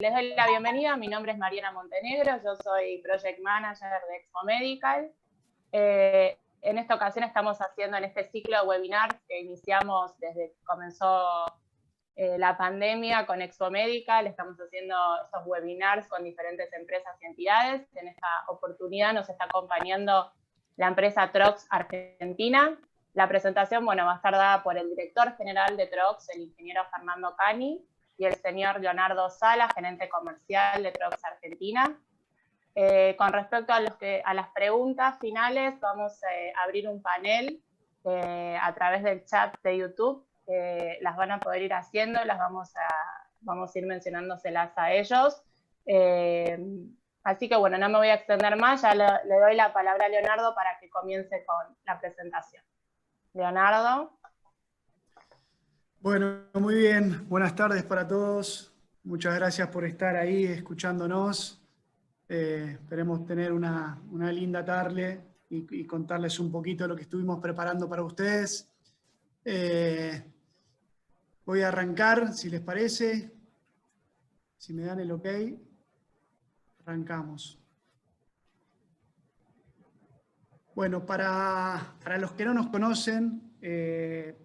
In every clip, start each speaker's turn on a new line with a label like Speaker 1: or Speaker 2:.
Speaker 1: Les doy la bienvenida, mi nombre es Mariana Montenegro, yo soy Project Manager de Expo Medical. En esta ocasión estamos haciendo en este ciclo de webinars que iniciamos desde que comenzó la pandemia con Expo Medical, estamos haciendo estos webinars con diferentes empresas y entidades. En esta oportunidad nos está acompañando la empresa Trox Argentina. La presentación, va a estar dada por el director general de Trox, el ingeniero Fernando Cani, y el señor Leonardo Sala, gerente comercial de Trox Argentina. Con respecto a las preguntas finales, vamos a abrir un panel a través del chat de YouTube. Las van a poder ir haciendo, vamos a ir mencionándoselas a ellos. Así que no me voy a extender más, ya le doy la palabra a Leonardo para que comience con la presentación. Leonardo.
Speaker 2: Bueno, muy bien. Buenas tardes para todos. Muchas gracias por estar ahí escuchándonos. Esperemos tener una linda tarde y contarles un poquito de lo que estuvimos preparando para ustedes. Voy a arrancar, si les parece. Si me dan el ok, arrancamos. Bueno, para los que no nos conocen,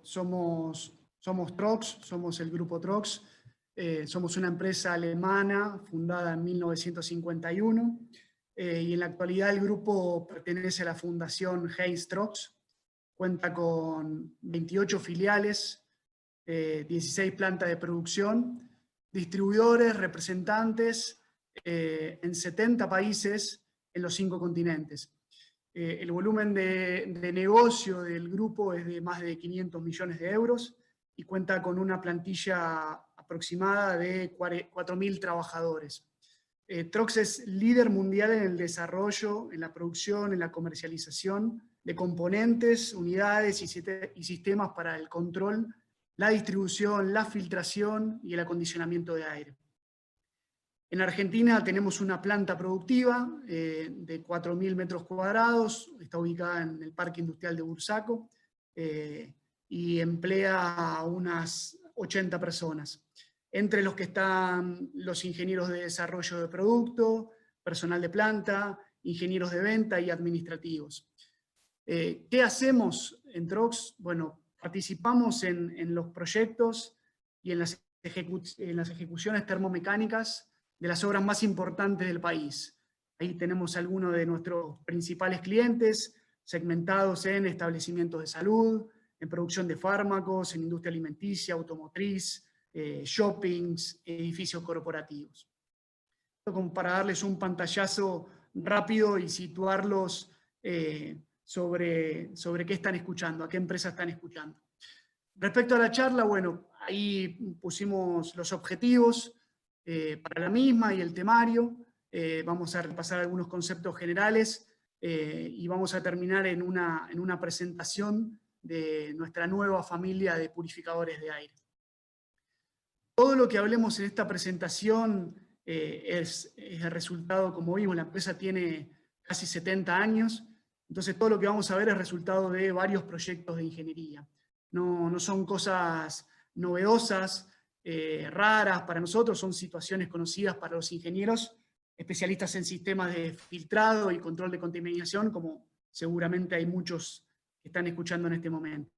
Speaker 2: somos Trox, somos el grupo Trox. Somos una empresa alemana fundada en 1951 y en la actualidad el grupo pertenece a la Fundación Heinz Trox. Cuenta con 28 filiales, 16 plantas de producción, distribuidores, representantes en 70 países en los 5 continentes. El volumen de negocio del grupo es de más de 500 millones de euros y cuenta con una plantilla aproximada de 4.000 trabajadores. Trox es líder mundial en el desarrollo, en la producción, en la comercialización de componentes, unidades y sistemas para el control, la distribución, la filtración y el acondicionamiento de aire. En Argentina tenemos una planta productiva de 4.000 metros cuadrados, está ubicada en el Parque Industrial de Bursaco y emplea a unas 80 personas, entre los que están los ingenieros de desarrollo de producto, personal de planta, ingenieros de venta y administrativos. ¿Qué hacemos en Trox? Bueno, participamos en los proyectos y en las ejecuciones termomecánicas de las obras más importantes del país. Ahí tenemos algunos de nuestros principales clientes, segmentados en establecimientos de salud, en producción de fármacos, en industria alimenticia, automotriz, shoppings, edificios corporativos. Esto como para darles un pantallazo rápido y situarlos sobre qué están escuchando, a qué empresa están escuchando. Respecto a la charla, bueno, ahí pusimos los objetivos para la misma y el temario. Vamos a repasar algunos conceptos generales y vamos a terminar en una presentación de nuestra nueva familia de purificadores de aire. Todo lo que hablemos en esta presentación es el resultado, como vimos, la empresa tiene casi 70 años, entonces todo lo que vamos a ver es resultado de varios proyectos de ingeniería. No son cosas novedosas, raras para nosotros, son situaciones conocidas para los ingenieros, especialistas en sistemas de filtrado y control de contaminación, como seguramente hay muchos que están escuchando en este momento.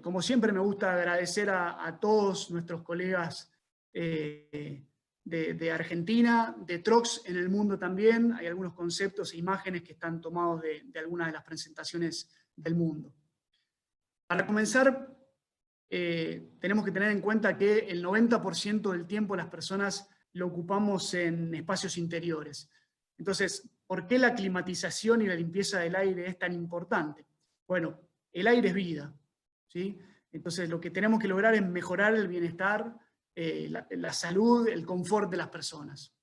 Speaker 2: Como siempre me gusta agradecer a todos nuestros colegas de Argentina, de Trox en el mundo también. Hay algunos conceptos e imágenes que están tomados de algunas de las presentaciones del mundo. Para comenzar, tenemos que tener en cuenta que el 90% del tiempo las personas lo ocupamos en espacios interiores. Entonces, ¿por qué la climatización y la limpieza del aire es tan importante? Bueno, el aire es vida, ¿sí? Entonces, lo que tenemos que lograr es mejorar el bienestar, la salud, el confort de las personas.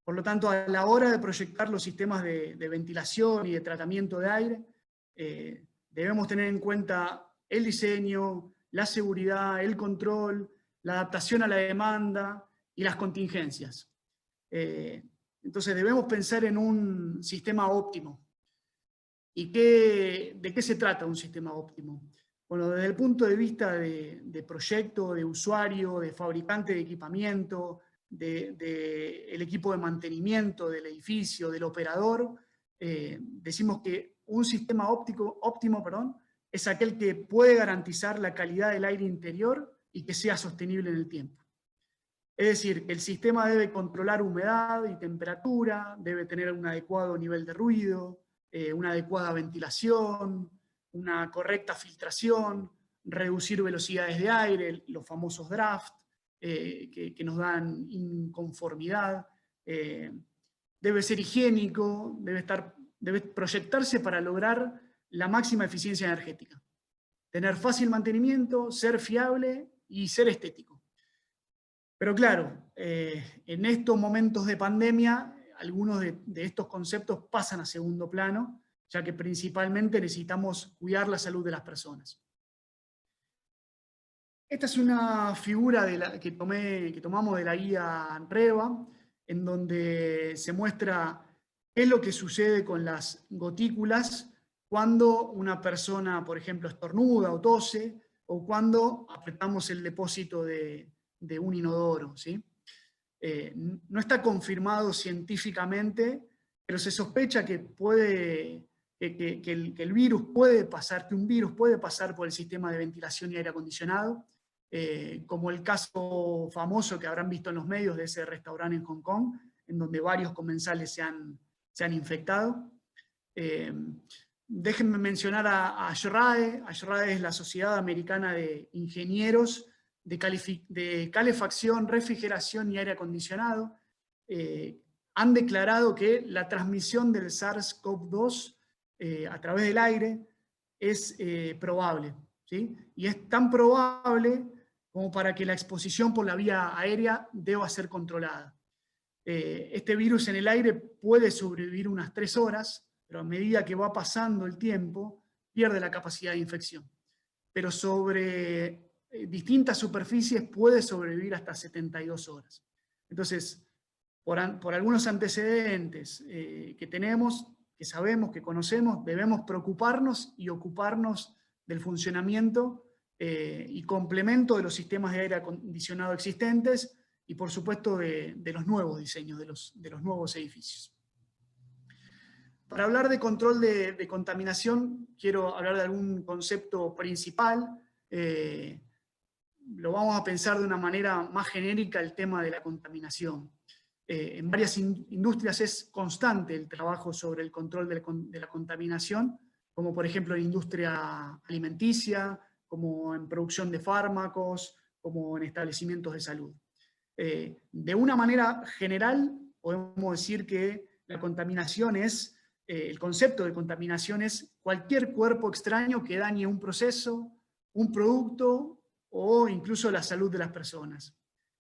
Speaker 2: Por lo tanto, a la hora de proyectar los sistemas de ventilación y de tratamiento de aire, debemos tener en cuenta el diseño, la seguridad, el control, la adaptación a la demanda y las contingencias. Entonces debemos pensar en un sistema óptimo. ¿Y de qué se trata un sistema óptimo? Bueno, desde el punto de vista de proyecto, de usuario, de fabricante de equipamiento, del equipo de mantenimiento del edificio, del operador, decimos que un sistema óptimo es aquel que puede garantizar la calidad del aire interior y que sea sostenible en el tiempo. Es decir, el sistema debe controlar humedad y temperatura, debe tener un adecuado nivel de ruido, una adecuada ventilación, una correcta filtración, reducir velocidades de aire, los famosos draft, que nos dan inconformidad, debe ser higiénico, debe proyectarse para lograr la máxima eficiencia energética. Tener fácil mantenimiento, ser fiable y ser estético. Pero claro, en estos momentos de pandemia, algunos de estos conceptos pasan a segundo plano, ya que principalmente necesitamos cuidar la salud de las personas. Esta es una figura que tomamos de la guía REVA, en donde se muestra qué es lo que sucede con las gotículas cuando una persona, por ejemplo, estornuda o tose, o cuando apretamos el depósito de un inodoro, ¿sí? No está confirmado científicamente, pero se sospecha que un virus puede pasar por el sistema de ventilación y aire acondicionado, como el caso famoso que habrán visto en los medios de ese restaurante en Hong Kong, en donde varios comensales se han infectado. Déjenme mencionar a ASHRAE. ASHRAE es la Sociedad Americana de Ingenieros de Calefacción, Refrigeración y Aire Acondicionado. Han declarado que la transmisión del SARS-CoV-2 a través del aire es probable, ¿sí? Y es tan probable como para que la exposición por la vía aérea deba ser controlada. Este virus en el aire puede sobrevivir unas 3 horas, pero a medida que va pasando el tiempo, pierde la capacidad de infección. Pero sobre distintas superficies puede sobrevivir hasta 72 horas. Entonces, por algunos antecedentes que tenemos, que sabemos, que conocemos, debemos preocuparnos y ocuparnos del funcionamiento y complemento de los sistemas de aire acondicionado existentes y, por supuesto, de los nuevos diseños, de los nuevos edificios. Para hablar de control de contaminación, quiero hablar de algún concepto principal. Lo vamos a pensar de una manera más genérica, el tema de la contaminación. En varias industrias es constante el trabajo sobre el control de la contaminación, como por ejemplo en industria alimenticia, como en producción de fármacos, como en establecimientos de salud. De una manera general, podemos decir que la contaminación es, el concepto de contaminación es cualquier cuerpo extraño que dañe un proceso, un producto o incluso la salud de las personas.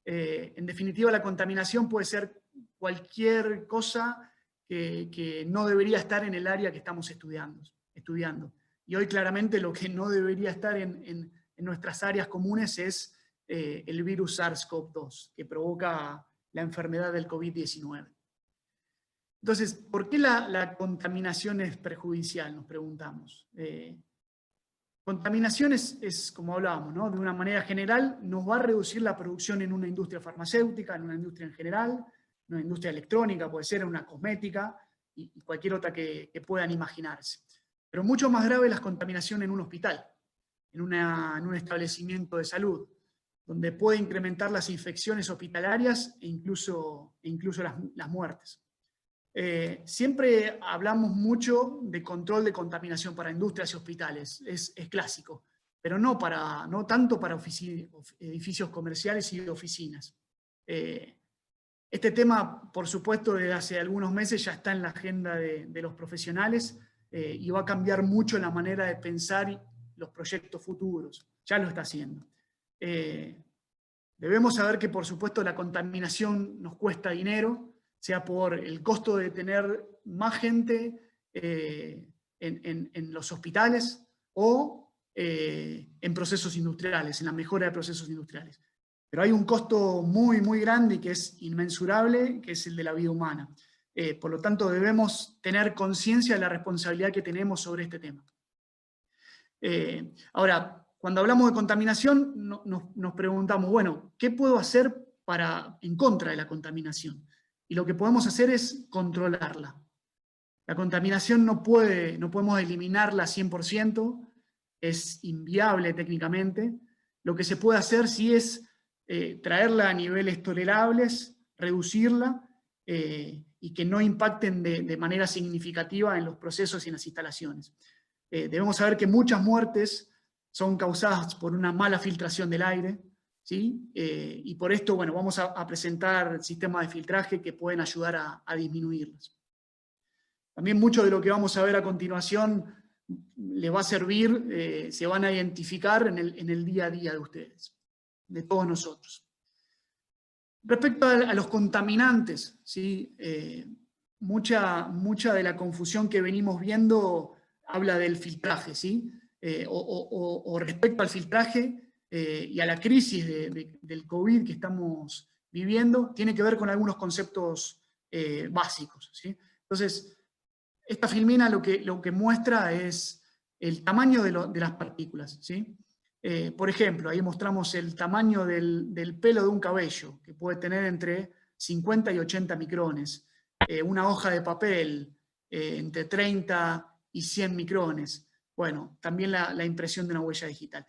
Speaker 2: En definitiva, la contaminación puede ser cualquier cosa que no debería estar en el área que estamos estudiando. Y hoy claramente lo que no debería estar en nuestras áreas comunes es el virus SARS-CoV-2, que provoca la enfermedad del COVID-19. Entonces, ¿por qué la contaminación es perjudicial? Nos preguntamos. Contaminación es, como hablábamos, ¿no? De una manera general, nos va a reducir la producción en una industria farmacéutica, en una industria en general, en una industria electrónica, puede ser en una cosmética, y cualquier otra que puedan imaginarse. Pero mucho más grave es la contaminación en un hospital, en un establecimiento de salud, donde puede incrementar las infecciones hospitalarias e incluso las muertes. Siempre hablamos mucho de control de contaminación para industrias y hospitales, es clásico, pero no tanto para edificios comerciales y oficinas. Este tema, por supuesto, desde hace algunos meses ya está en la agenda de los profesionales y va a cambiar mucho la manera de pensar los proyectos futuros. Ya lo está haciendo. Debemos saber que, por supuesto, la contaminación nos cuesta dinero, sea por el costo de tener más gente en los hospitales o en procesos industriales, en la mejora de procesos industriales. Pero hay un costo muy, muy grande y que es inmensurable, que es el de la vida humana. Por lo tanto, debemos tener conciencia de la responsabilidad que tenemos sobre este tema. Ahora, cuando hablamos de contaminación, nos preguntamos, bueno, ¿qué puedo hacer en contra de la contaminación. Y lo que podemos hacer es controlarla. La contaminación no podemos eliminarla 100%, es inviable técnicamente. Lo que se puede hacer sí es traerla a niveles tolerables, reducirla, y que no impacten de manera significativa en los procesos y en las instalaciones. Debemos saber que muchas muertes son causadas por una mala filtración del aire, ¿sí? Y por esto, bueno, vamos a presentar sistemas de filtraje que pueden ayudar a disminuirlas. También mucho de lo que vamos a ver a continuación les va a servir, se van a identificar en el día a día de ustedes, de todos nosotros. Respecto a los contaminantes, ¿sí? Mucha de la confusión que venimos viendo habla del filtraje, ¿sí? O respecto al filtraje y a la crisis del COVID que estamos viviendo, tiene que ver con algunos conceptos básicos, ¿sí? Entonces, esta filmina lo que muestra es el tamaño de las partículas, ¿sí? Por ejemplo, ahí mostramos el tamaño del pelo de un cabello, que puede tener entre 50 y 80 micrones. Una hoja de papel, entre 30 y 100 micrones. Bueno, también la impresión de una huella digital.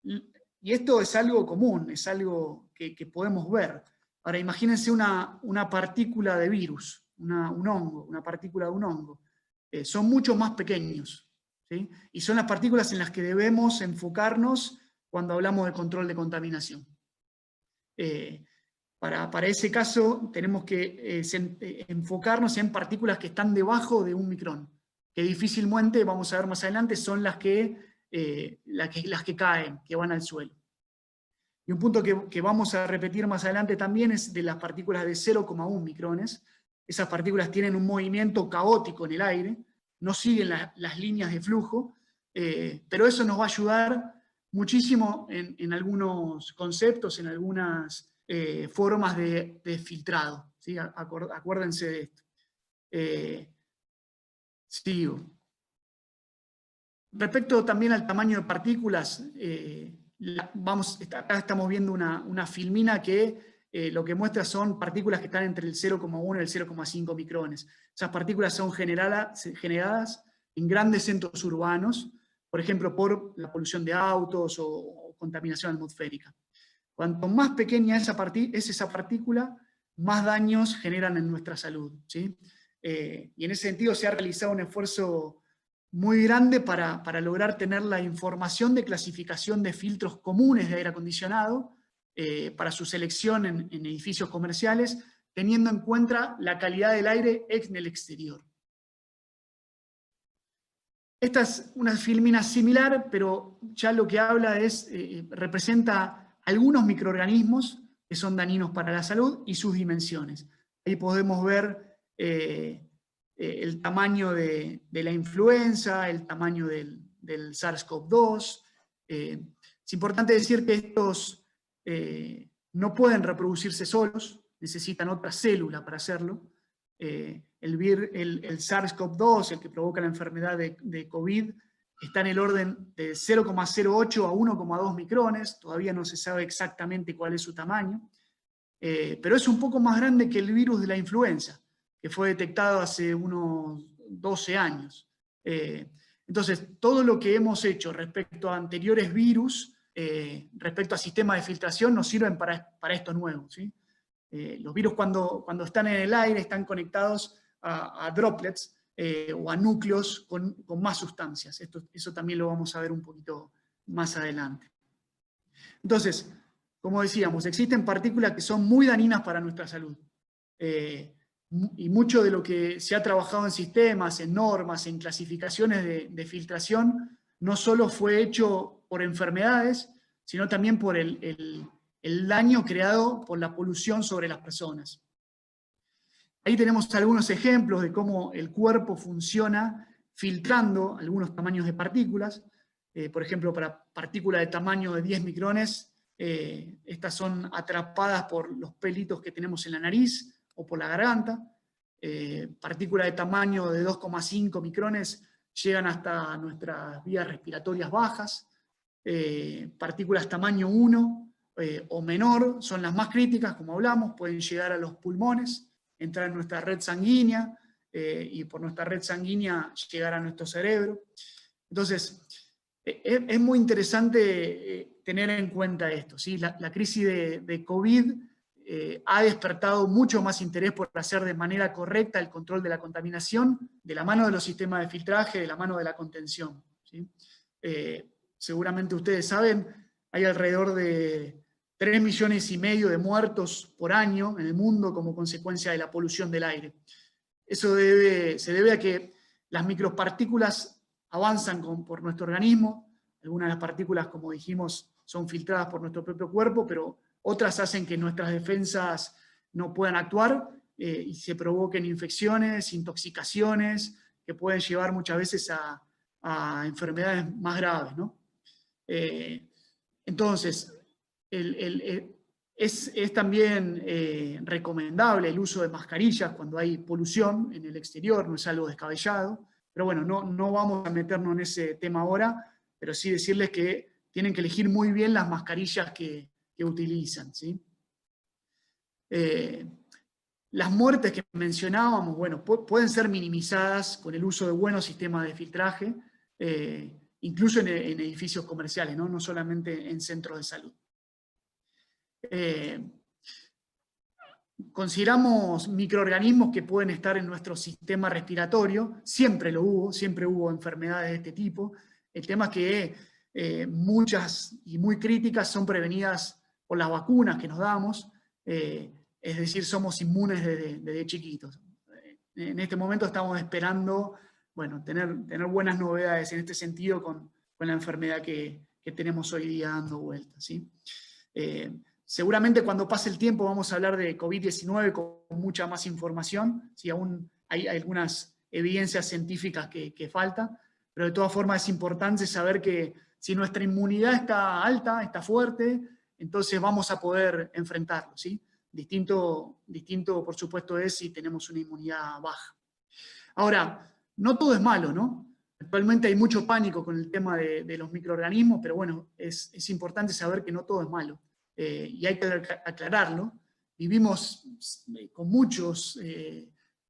Speaker 2: Y esto es algo común, es algo que podemos ver. Ahora, imagínense una partícula de virus, un hongo, una partícula de un hongo. Son mucho más pequeños, ¿sí? Y son las partículas en las que debemos enfocarnos cuando hablamos de control de contaminación. Para ese caso tenemos que enfocarnos en partículas que están debajo de 1 micrón, que difícilmente, vamos a ver más adelante, son las que caen, que van al suelo. Y un punto que vamos a repetir más adelante también es de las partículas de 0,1 micrones. Esas partículas tienen un movimiento caótico en el aire, no siguen las líneas de flujo, pero eso nos va a ayudar muchísimo en algunos conceptos, en algunas formas de filtrado, ¿sí? Acuérdense de esto. Sigo. Respecto también al tamaño de partículas, acá estamos viendo una filmina que lo que muestra son partículas que están entre el 0,1 y el 0,5 micrones. Esas partículas son generadas en grandes centros urbanos, por ejemplo, por la polución de autos o contaminación atmosférica. Cuanto más pequeña es esa partícula, más daños generan en nuestra salud, ¿sí? Y en ese sentido se ha realizado un esfuerzo muy grande para lograr tener la información de clasificación de filtros comunes de aire acondicionado para su selección en edificios comerciales, teniendo en cuenta la calidad del aire en el exterior. Esta es una filmina similar, pero ya lo que habla representa algunos microorganismos que son dañinos para la salud y sus dimensiones. Ahí podemos ver el tamaño de la influenza, el tamaño del SARS-CoV-2. Es importante decir que estos no pueden reproducirse solos, necesitan otra célula para hacerlo. El SARS-CoV-2, el que provoca la enfermedad de COVID, está en el orden de 0,08 a 1,2 micrones, todavía no se sabe exactamente cuál es su tamaño, pero es un poco más grande que el virus de la influenza, que fue detectado hace unos 12 años. Entonces, todo lo que hemos hecho respecto a anteriores virus, respecto a sistemas de filtración, nos sirven para esto nuevo, ¿sí? Los virus cuando están en el aire están conectados a droplets o a núcleos con más sustancias. Eso también lo vamos a ver un poquito más adelante. Entonces, como decíamos, existen partículas que son muy dañinas para nuestra salud. Y mucho de lo que se ha trabajado en sistemas, en normas, en clasificaciones de filtración, no solo fue hecho por enfermedades, sino también por el daño creado por la polución sobre las personas. Ahí tenemos algunos ejemplos de cómo el cuerpo funciona filtrando algunos tamaños de partículas. Por ejemplo, para partículas de tamaño de 10 micrones, estas son atrapadas por los pelitos que tenemos en la nariz o por la garganta. Partículas de tamaño de 2,5 micrones llegan hasta nuestras vías respiratorias bajas. Partículas tamaño 1 o menor son las más críticas, como hablamos, pueden llegar a los pulmones, entrar en nuestra red sanguínea, y por nuestra red sanguínea llegar a nuestro cerebro. Entonces, es muy interesante tener en cuenta esto, ¿sí? La crisis de COVID ha despertado mucho más interés por hacer de manera correcta el control de la contaminación, de la mano de los sistemas de filtraje, de la mano de la contención, ¿sí? Seguramente ustedes saben, hay alrededor de 3,5 millones de muertos por año en el mundo como consecuencia de la polución del aire. Eso se debe a que las micropartículas avanzan por nuestro organismo. Algunas de las partículas, como dijimos, son filtradas por nuestro propio cuerpo, pero otras hacen que nuestras defensas no puedan actuar y se provoquen infecciones, intoxicaciones, que pueden llevar muchas veces a enfermedades más graves, ¿no? Entonces, es también recomendable el uso de mascarillas cuando hay polución en el exterior, no es algo descabellado, pero bueno, no vamos a meternos en ese tema ahora, pero sí decirles que tienen que elegir muy bien las mascarillas que utilizan, ¿sí? Las muertes que mencionábamos, bueno, pueden ser minimizadas con el uso de buenos sistemas de filtraje, incluso en edificios comerciales, ¿no? No solamente en centros de salud. Consideramos microorganismos que pueden estar en nuestro sistema respiratorio, siempre hubo enfermedades de este tipo. El tema es que muchas y muy críticas son prevenidas por las vacunas que nos damos, es decir, somos inmunes desde chiquitos. En este momento estamos esperando, bueno, tener buenas novedades en este sentido con la enfermedad que tenemos hoy día dando vueltas, ¿sí? Seguramente cuando pase el tiempo vamos a hablar de COVID-19 con mucha más información, ¿sí? Aún hay algunas evidencias científicas que faltan, pero de todas formas es importante saber que si nuestra inmunidad está alta, está fuerte, entonces vamos a poder enfrentarlo, ¿sí? Distinto, por supuesto, es si tenemos una inmunidad baja. Ahora, no todo es malo, ¿no? Actualmente hay mucho pánico con el tema de los microorganismos, pero bueno, es importante saber que no todo es malo. Y hay que aclararlo. Vivimos con muchos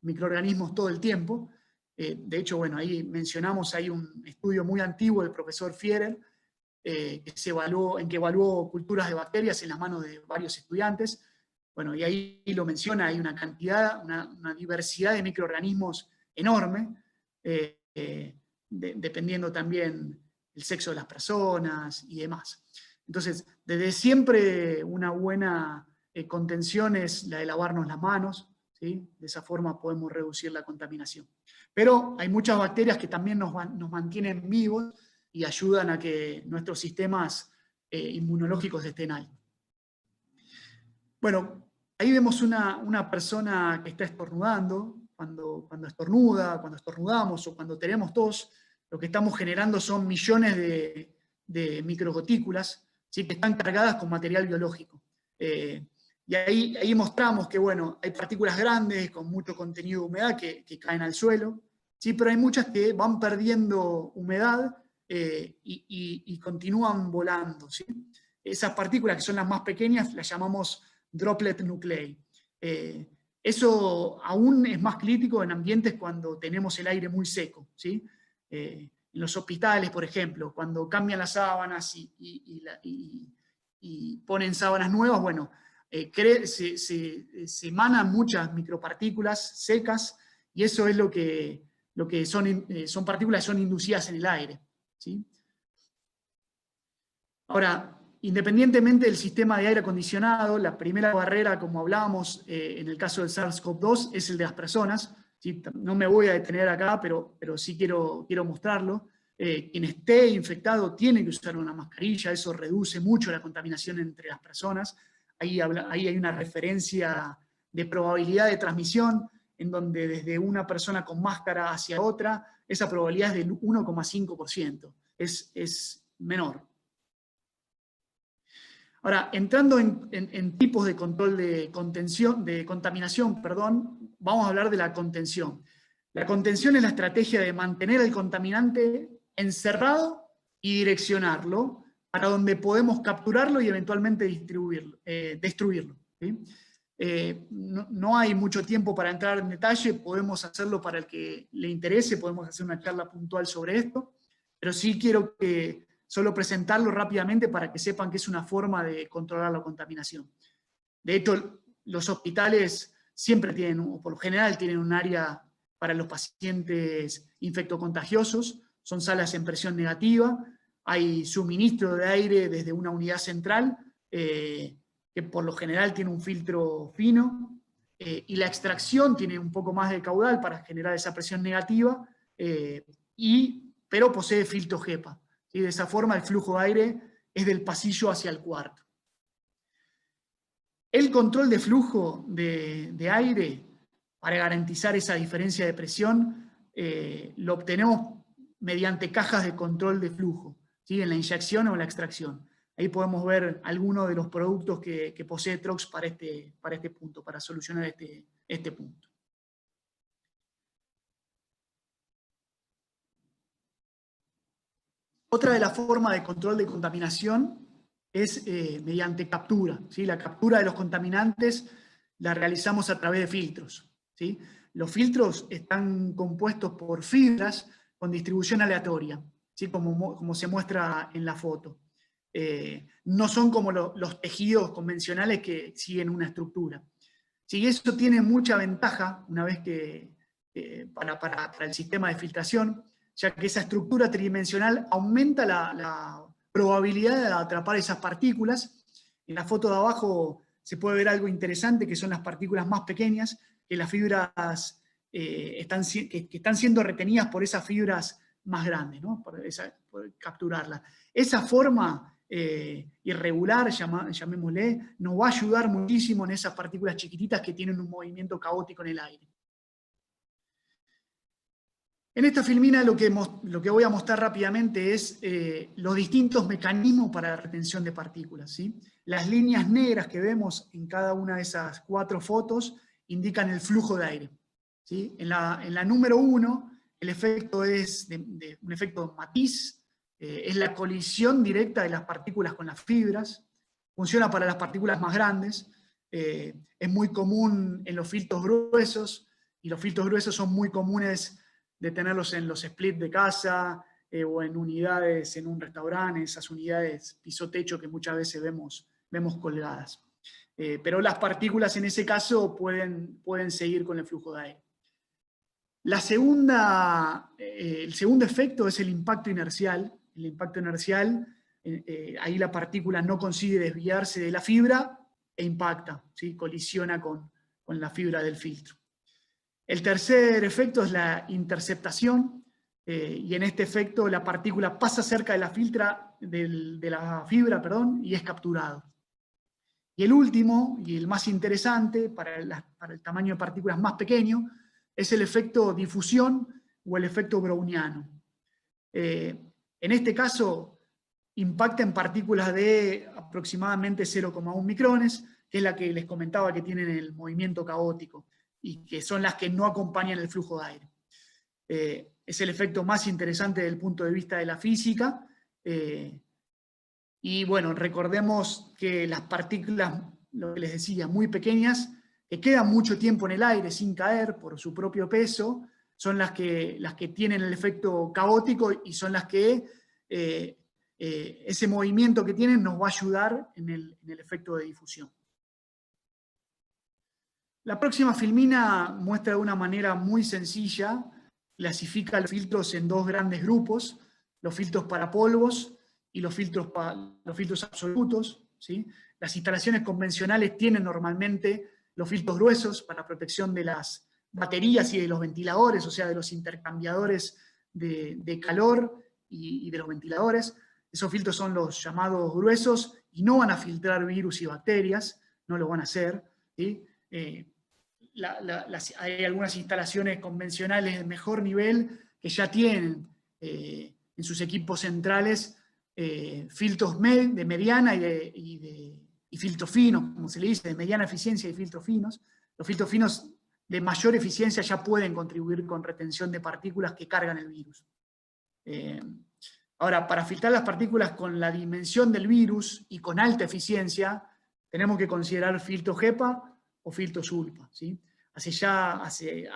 Speaker 2: microorganismos todo el tiempo. De hecho, bueno, ahí mencionamos, hay un estudio muy antiguo del profesor Fierer, en que evaluó culturas de bacterias en las manos de varios estudiantes. Bueno, y ahí lo menciona, hay una cantidad, una diversidad de microorganismos enorme, dependiendo también del sexo de las personas y demás. Entonces, desde siempre una buena contención es la de lavarnos las manos, ¿sí? De esa forma podemos reducir la contaminación. Pero hay muchas bacterias que también nos mantienen vivos y ayudan a que nuestros sistemas inmunológicos estén altos. Bueno, ahí vemos una persona que está estornudando. Cuando estornudamos o cuando tenemos tos, lo que estamos generando son millones de microgotículas, ¿sí? Que están cargadas con material biológico. Y ahí mostramos que, bueno, hay partículas grandes con mucho contenido de humedad que caen al suelo, ¿sí? Pero hay muchas que van perdiendo humedad y continúan volando, ¿sí? Esas partículas, que son las más pequeñas, las llamamos droplet nuclei. Eso aún es más crítico en ambientes cuando tenemos el aire muy seco, ¿sí? En los hospitales, por ejemplo, cuando cambian las sábanas y ponen sábanas nuevas, bueno, se emanan muchas micropartículas secas y eso es lo que son partículas que son inducidas en el aire, ¿sí? Ahora, independientemente del sistema de aire acondicionado, la primera barrera, como hablábamos en el caso del SARS-CoV-2, es el de las personas, ¿sí? No me voy a detener acá, pero sí quiero mostrarlo. Quien esté infectado tiene que usar una mascarilla, eso reduce mucho la contaminación entre las personas. Ahí hay una referencia de probabilidad de transmisión, en donde desde una persona con máscara hacia otra, esa probabilidad es del 1,5%, es menor. Ahora, entrando en tipos de control de contaminación, vamos a hablar de la contención. La contención es la estrategia de mantener el contaminante encerrado y direccionarlo para donde podemos capturarlo y eventualmente destruirlo. ¿Sí? No hay mucho tiempo para entrar en detalle, podemos hacerlo para el que le interese, podemos hacer una charla puntual sobre esto, pero sí quiero solo presentarlo rápidamente para que sepan que es una forma de controlar la contaminación. De hecho, los hospitales siempre tienen, o por lo general tienen un área para los pacientes infectocontagiosos, son salas en presión negativa, hay suministro de aire desde una unidad central, que por lo general tiene un filtro fino, y la extracción tiene un poco más de caudal para generar esa presión negativa, pero posee filtro HEPA. ¿Sí? De esa forma el flujo de aire es del pasillo hacia el cuarto. El control de flujo de aire, para garantizar esa diferencia de presión, lo obtenemos mediante cajas de control de flujo, ¿sí? En la inyección o en la extracción. Ahí podemos ver algunos de los productos que posee Trox para este punto, para solucionar este punto. Otra de las formas de control de contaminación es mediante captura. ¿Sí? La captura de los contaminantes la realizamos a través de filtros. ¿Sí? Los filtros están compuestos por fibras con distribución aleatoria, ¿sí? como se muestra en la foto. No son como los tejidos convencionales que siguen una estructura. ¿Sí? Eso tiene mucha ventaja una vez para el sistema de filtración, ya que esa estructura tridimensional aumenta la probabilidad de atrapar esas partículas. En la foto de abajo se puede ver algo interesante, que son las partículas más pequeñas, que las fibras que están siendo retenidas por esas fibras más grandes, ¿no? por capturarlas. Esa forma irregular, llamémosle, nos va a ayudar muchísimo en esas partículas chiquititas que tienen un movimiento caótico en el aire. En esta filmina lo que voy a mostrar rápidamente es los distintos mecanismos para la retención de partículas. ¿Sí? Las líneas negras que vemos en cada una de esas 4 fotos indican el flujo de aire. ¿Sí? En la número 1, el efecto es un efecto matiz, es la colisión directa de las partículas con las fibras, funciona para las partículas más grandes, es muy común en los filtros gruesos, y los filtros gruesos son muy comunes de tenerlos en los splits de casa o en unidades en un restaurante, esas unidades piso-techo que muchas veces vemos colgadas. Pero las partículas en ese caso pueden seguir con el flujo de aire. El segundo efecto es el impacto inercial. El impacto inercial, ahí la partícula no consigue desviarse de la fibra e impacta, ¿sí? Colisiona con la fibra del filtro. El tercer efecto es la interceptación, y en este efecto la partícula pasa cerca de la fibra y es capturado. Y el último, y el más interesante para el tamaño de partículas más pequeño, es el efecto difusión o el efecto browniano. En este caso, impacta en partículas de aproximadamente 0,1 micrones, que es la que les comentaba que tienen el movimiento caótico, y que son las que no acompañan el flujo de aire. Es el efecto más interesante desde el punto de vista de la física, y bueno, recordemos que las partículas, lo que les decía, muy pequeñas, que quedan mucho tiempo en el aire sin caer por su propio peso, son las que tienen el efecto caótico y son las que ese movimiento que tienen nos va a ayudar en el efecto de difusión. La próxima filmina muestra de una manera muy sencilla, clasifica los filtros en 2 grandes grupos, los filtros para polvos y los filtros absolutos. ¿Sí? Las instalaciones convencionales tienen normalmente los filtros gruesos para protección de las baterías y de los ventiladores, o sea, de los intercambiadores de calor y de los ventiladores. Esos filtros son los llamados gruesos y no van a filtrar virus y bacterias, no lo van a hacer. ¿Sí? Hay algunas instalaciones convencionales de mejor nivel que ya tienen en sus equipos centrales filtros de mediana y filtros finos, como se le dice, de mediana eficiencia y filtros finos. Los filtros finos de mayor eficiencia ya pueden contribuir con retención de partículas que cargan el virus. Ahora, para filtrar las partículas con la dimensión del virus y con alta eficiencia, tenemos que considerar filtro HEPA o filtros ULPA, ¿sí? Hace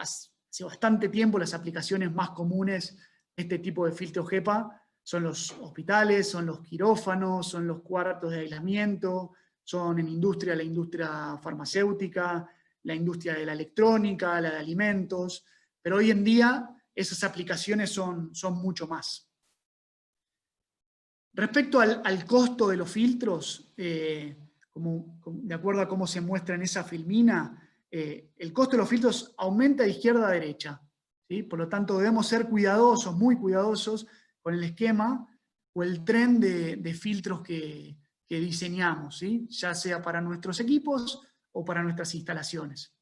Speaker 2: bastante tiempo las aplicaciones más comunes de este tipo de filtros HEPA son los hospitales, son los quirófanos, son los cuartos de aislamiento, son en industria, la industria farmacéutica, la industria de la electrónica, la de alimentos, pero hoy en día esas aplicaciones son mucho más. Respecto al costo de los filtros, de acuerdo a cómo se muestra en esa filmina, el costo de los filtros aumenta de izquierda a derecha, ¿sí? Por lo tanto, debemos ser cuidadosos, muy cuidadosos, con el esquema o el tren de filtros que diseñamos, ¿sí? Ya sea para nuestros equipos o para nuestras instalaciones.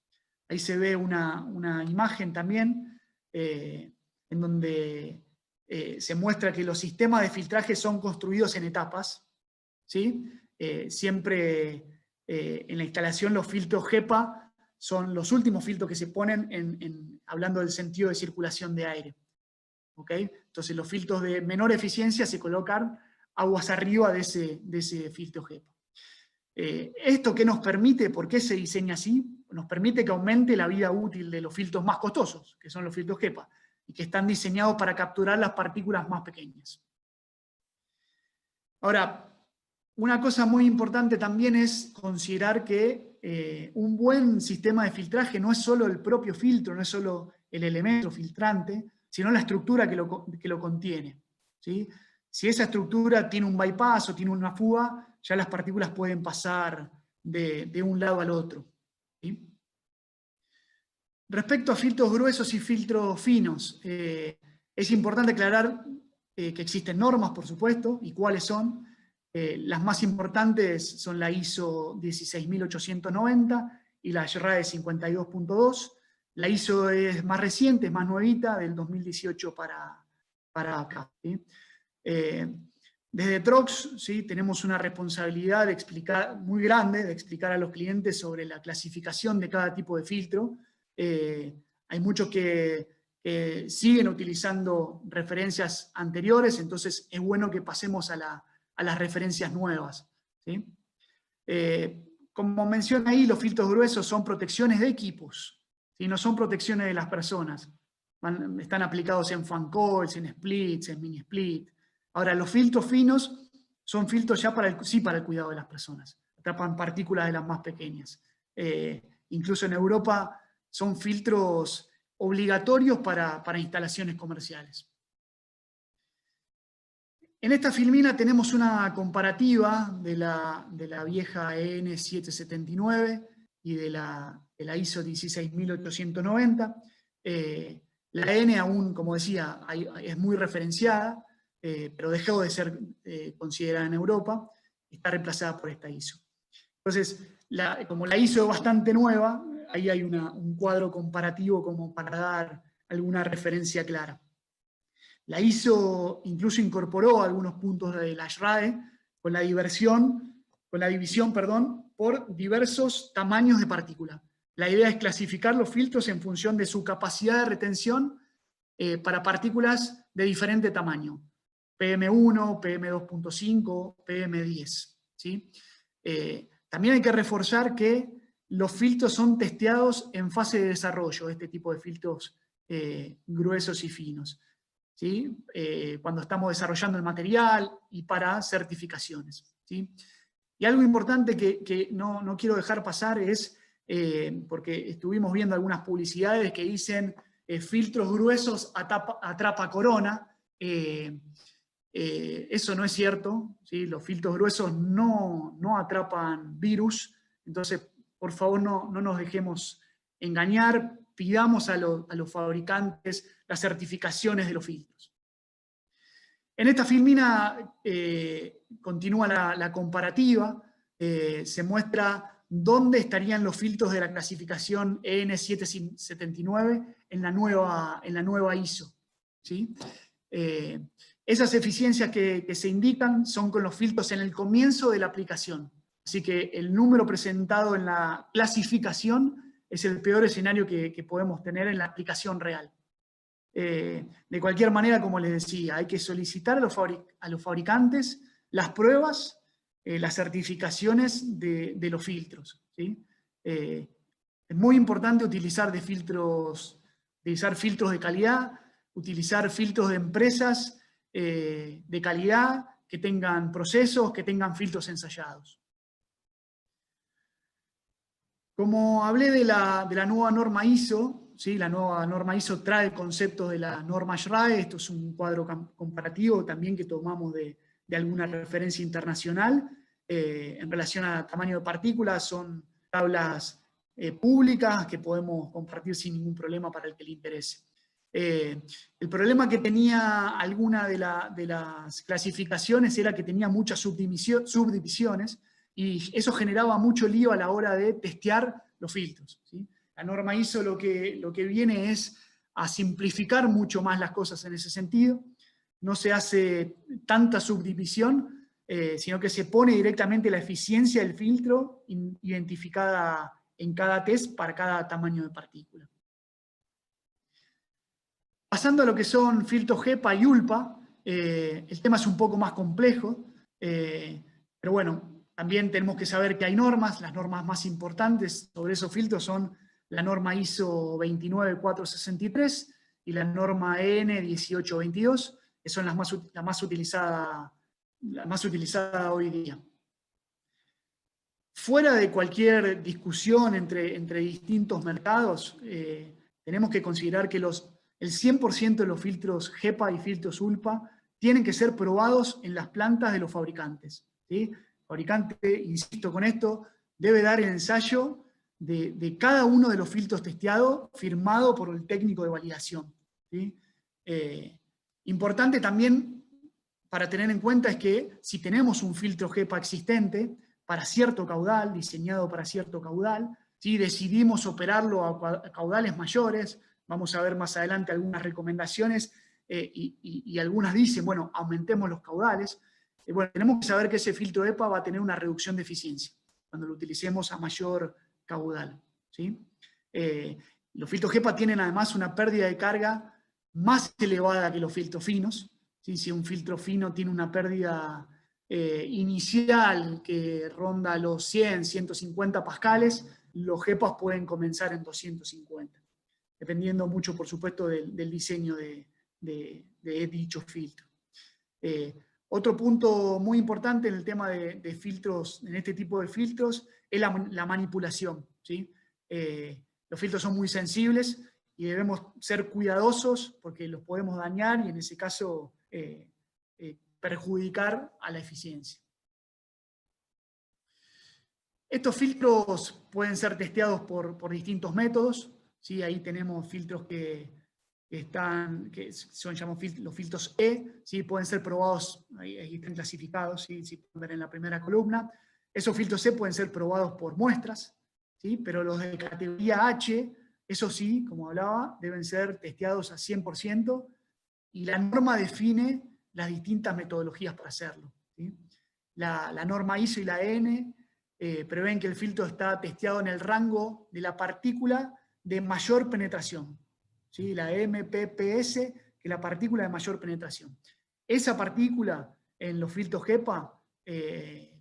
Speaker 2: Ahí se ve una imagen también en donde se muestra que los sistemas de filtraje son construidos en etapas, ¿sí? Siempre en la instalación los filtros HEPA son los últimos filtros que se ponen hablando del sentido de circulación de aire. ¿Okay? Entonces los filtros de menor eficiencia se colocan aguas arriba de ese filtro HEPA. ¿Esto qué nos permite? ¿Por qué se diseña así? Nos permite que aumente la vida útil de los filtros más costosos, que son los filtros HEPA, y que están diseñados para capturar las partículas más pequeñas. Ahora, una cosa muy importante también es considerar que un buen sistema de filtraje no es solo el propio filtro, no es solo el elemento filtrante, sino la estructura que lo contiene, ¿sí? Si esa estructura tiene un bypass o tiene una fuga, ya las partículas pueden pasar de un lado al otro, ¿sí? Respecto a filtros gruesos y filtros finos, es importante aclarar que existen normas, por supuesto, y cuáles son. Las más importantes son la ISO 16890 y la JRAE 52.2. La ISO es más reciente, es más nuevita, del 2018 para acá, ¿sí? Desde Trox, ¿sí? Tenemos una responsabilidad muy grande de explicar a los clientes sobre la clasificación de cada tipo de filtro. Hay muchos que siguen utilizando referencias anteriores, entonces es bueno que pasemos a las referencias nuevas, ¿sí? Como menciona ahí, los filtros gruesos son protecciones de equipos, ¿sí? No son protecciones de las personas. Están aplicados en fan coils, en splits, en mini split. Ahora, los filtros finos son filtros ya para el cuidado de las personas. Atrapan partículas de las más pequeñas. Incluso en Europa son filtros obligatorios para instalaciones comerciales. En esta filmina tenemos una comparativa de la vieja EN 779 y de la ISO 16890. La EN aún, como decía, es muy referenciada, pero dejó de ser considerada en Europa, está reemplazada por esta ISO. Entonces, como la ISO es bastante nueva, ahí hay un cuadro comparativo como para dar alguna referencia clara. La ISO incluso incorporó algunos puntos de la JRAE con la división por diversos tamaños de partícula. La idea es clasificar los filtros en función de su capacidad de retención para partículas de diferente tamaño. PM1, PM2.5, PM10. ¿Sí? También hay que reforzar que los filtros son testeados en fase de desarrollo, este tipo de filtros gruesos y finos, ¿sí? Cuando estamos desarrollando el material y para certificaciones, ¿sí? Y algo importante que no quiero dejar pasar es, porque estuvimos viendo algunas publicidades que dicen filtros gruesos atrapa corona. Eso no es cierto, ¿sí? Los filtros gruesos no atrapan virus, entonces por favor no nos dejemos engañar, pidamos a los fabricantes las certificaciones de los filtros. En esta filmina continúa la comparativa, se muestra dónde estarían los filtros de la clasificación EN 779 en la nueva ISO, ¿sí? Esas eficiencias que se indican son con los filtros en el comienzo de la aplicación. Así que el número presentado en la clasificación es el peor escenario que podemos tener en la aplicación real. De cualquier manera, como les decía, hay que solicitar a los fabricantes las pruebas, las certificaciones de los filtros, ¿sí? Es muy importante utilizar filtros de calidad, utilizar filtros de empresas de calidad, que tengan procesos, que tengan filtros ensayados. Como hablé de la nueva norma ISO, ¿sí? La nueva norma ISO trae conceptos de la norma SRAE. Esto es un cuadro comparativo también que tomamos de alguna referencia internacional. En relación a tamaño de partículas, son tablas públicas que podemos compartir sin ningún problema para el que le interese. El problema que tenía alguna de las clasificaciones era que tenía muchas subdivisiones, y eso generaba mucho lío a la hora de testear los filtros, ¿sí? La norma ISO lo que viene es a simplificar mucho más las cosas en ese sentido. No se hace tanta subdivisión, sino que se pone directamente la eficiencia del filtro identificada en cada test para cada tamaño de partícula. Pasando a lo que son filtros HEPA y ULPA, el tema es un poco más complejo, pero bueno, también tenemos que saber que hay normas. Las normas más importantes sobre esos filtros son la norma ISO 29463 y la norma EN 1822, que son la más utilizada hoy día. Fuera de cualquier discusión entre distintos mercados, tenemos que considerar que el 100% de los filtros HEPA y filtros ULPA tienen que ser probados en las plantas de los fabricantes, ¿sí? El fabricante, insisto con esto, debe dar el ensayo de cada uno de los filtros testeados firmado por el técnico de validación, ¿sí? Importante también para tener en cuenta es que si tenemos un filtro HEPA existente para cierto caudal, diseñado para cierto caudal, ¿sí? Decidimos operarlo a caudales mayores. Vamos a ver más adelante algunas recomendaciones y algunas dicen, bueno, aumentemos los caudales. Bueno, tenemos que saber que ese filtro HEPA va a tener una reducción de eficiencia cuando lo utilicemos a mayor caudal, ¿sí? Los filtros HEPA tienen además una pérdida de carga más elevada que los filtros finos, ¿sí? Si un filtro fino tiene una pérdida inicial que ronda los 100, 150 pascales, los HEPAs pueden comenzar en 250. Dependiendo mucho, por supuesto, del diseño de dicho filtro. Otro punto muy importante en el tema de filtros, en este tipo de filtros, es la manipulación, ¿sí? Los filtros son muy sensibles y debemos ser cuidadosos porque los podemos dañar y en ese caso perjudicar a la eficiencia. Estos filtros pueden ser testeados por distintos métodos, ¿sí? Ahí tenemos filtros que son llamados los filtros E, ¿sí? Pueden ser probados, ahí están clasificados, ¿sí? Si pueden ver en la primera columna. Esos filtros E pueden ser probados por muestras, ¿sí? Pero los de categoría H, eso sí, como hablaba, deben ser testeados a 100%, y la norma define las distintas metodologías para hacerlo, ¿sí? La norma ISO y la EN prevén que el filtro está testeado en el rango de la partícula de mayor penetración, ¿sí? La MPPS, que es la partícula de mayor penetración. Esa partícula en los filtros HEPA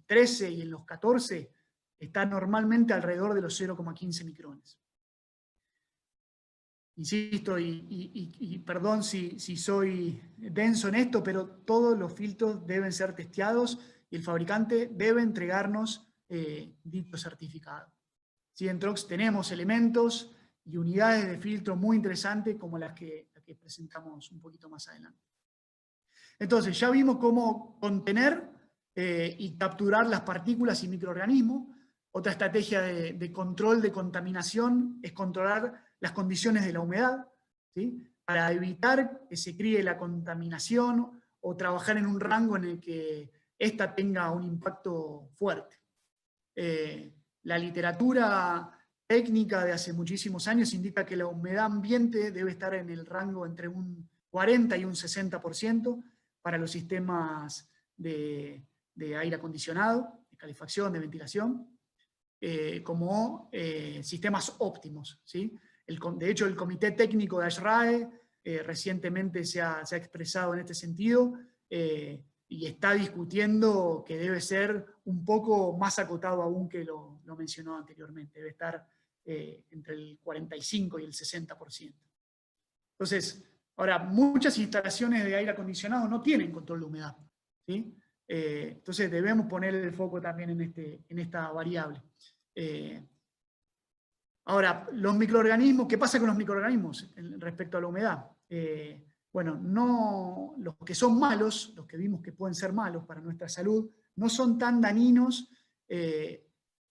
Speaker 2: 13 y en los 14 está normalmente alrededor de los 0,15 micrones. Insisto, y perdón si soy denso en esto, pero todos los filtros deben ser testeados y el fabricante debe entregarnos dicho certificado. ¿Sí? En Trox tenemos elementos y unidades de filtro muy interesantes como las que presentamos un poquito más adelante. Entonces, ya vimos cómo contener y capturar las partículas y microorganismos. Otra estrategia de control de contaminación es controlar las condiciones de la humedad, ¿sí? Para evitar que se críe la contaminación o trabajar en un rango en el que ésta tenga un impacto fuerte. La literatura técnica de hace muchísimos años indica que la humedad ambiente debe estar en el rango entre un 40 y un 60% para los sistemas de aire acondicionado, de calefacción, de ventilación, como sistemas óptimos, ¿sí? De hecho, el Comité Técnico de ASHRAE recientemente se ha expresado en este sentido, y está discutiendo que debe ser un poco más acotado aún que lo mencionó anteriormente, debe estar entre el 45 y el 60%. Entonces, ahora, muchas instalaciones de aire acondicionado no tienen control de humedad, ¿sí? Entonces debemos poner el foco también en esta variable. Ahora, los microorganismos, ¿qué pasa con los microorganismos respecto a la humedad? Bueno, no, los que son malos, los que vimos que pueden ser malos para nuestra salud, no son tan dañinos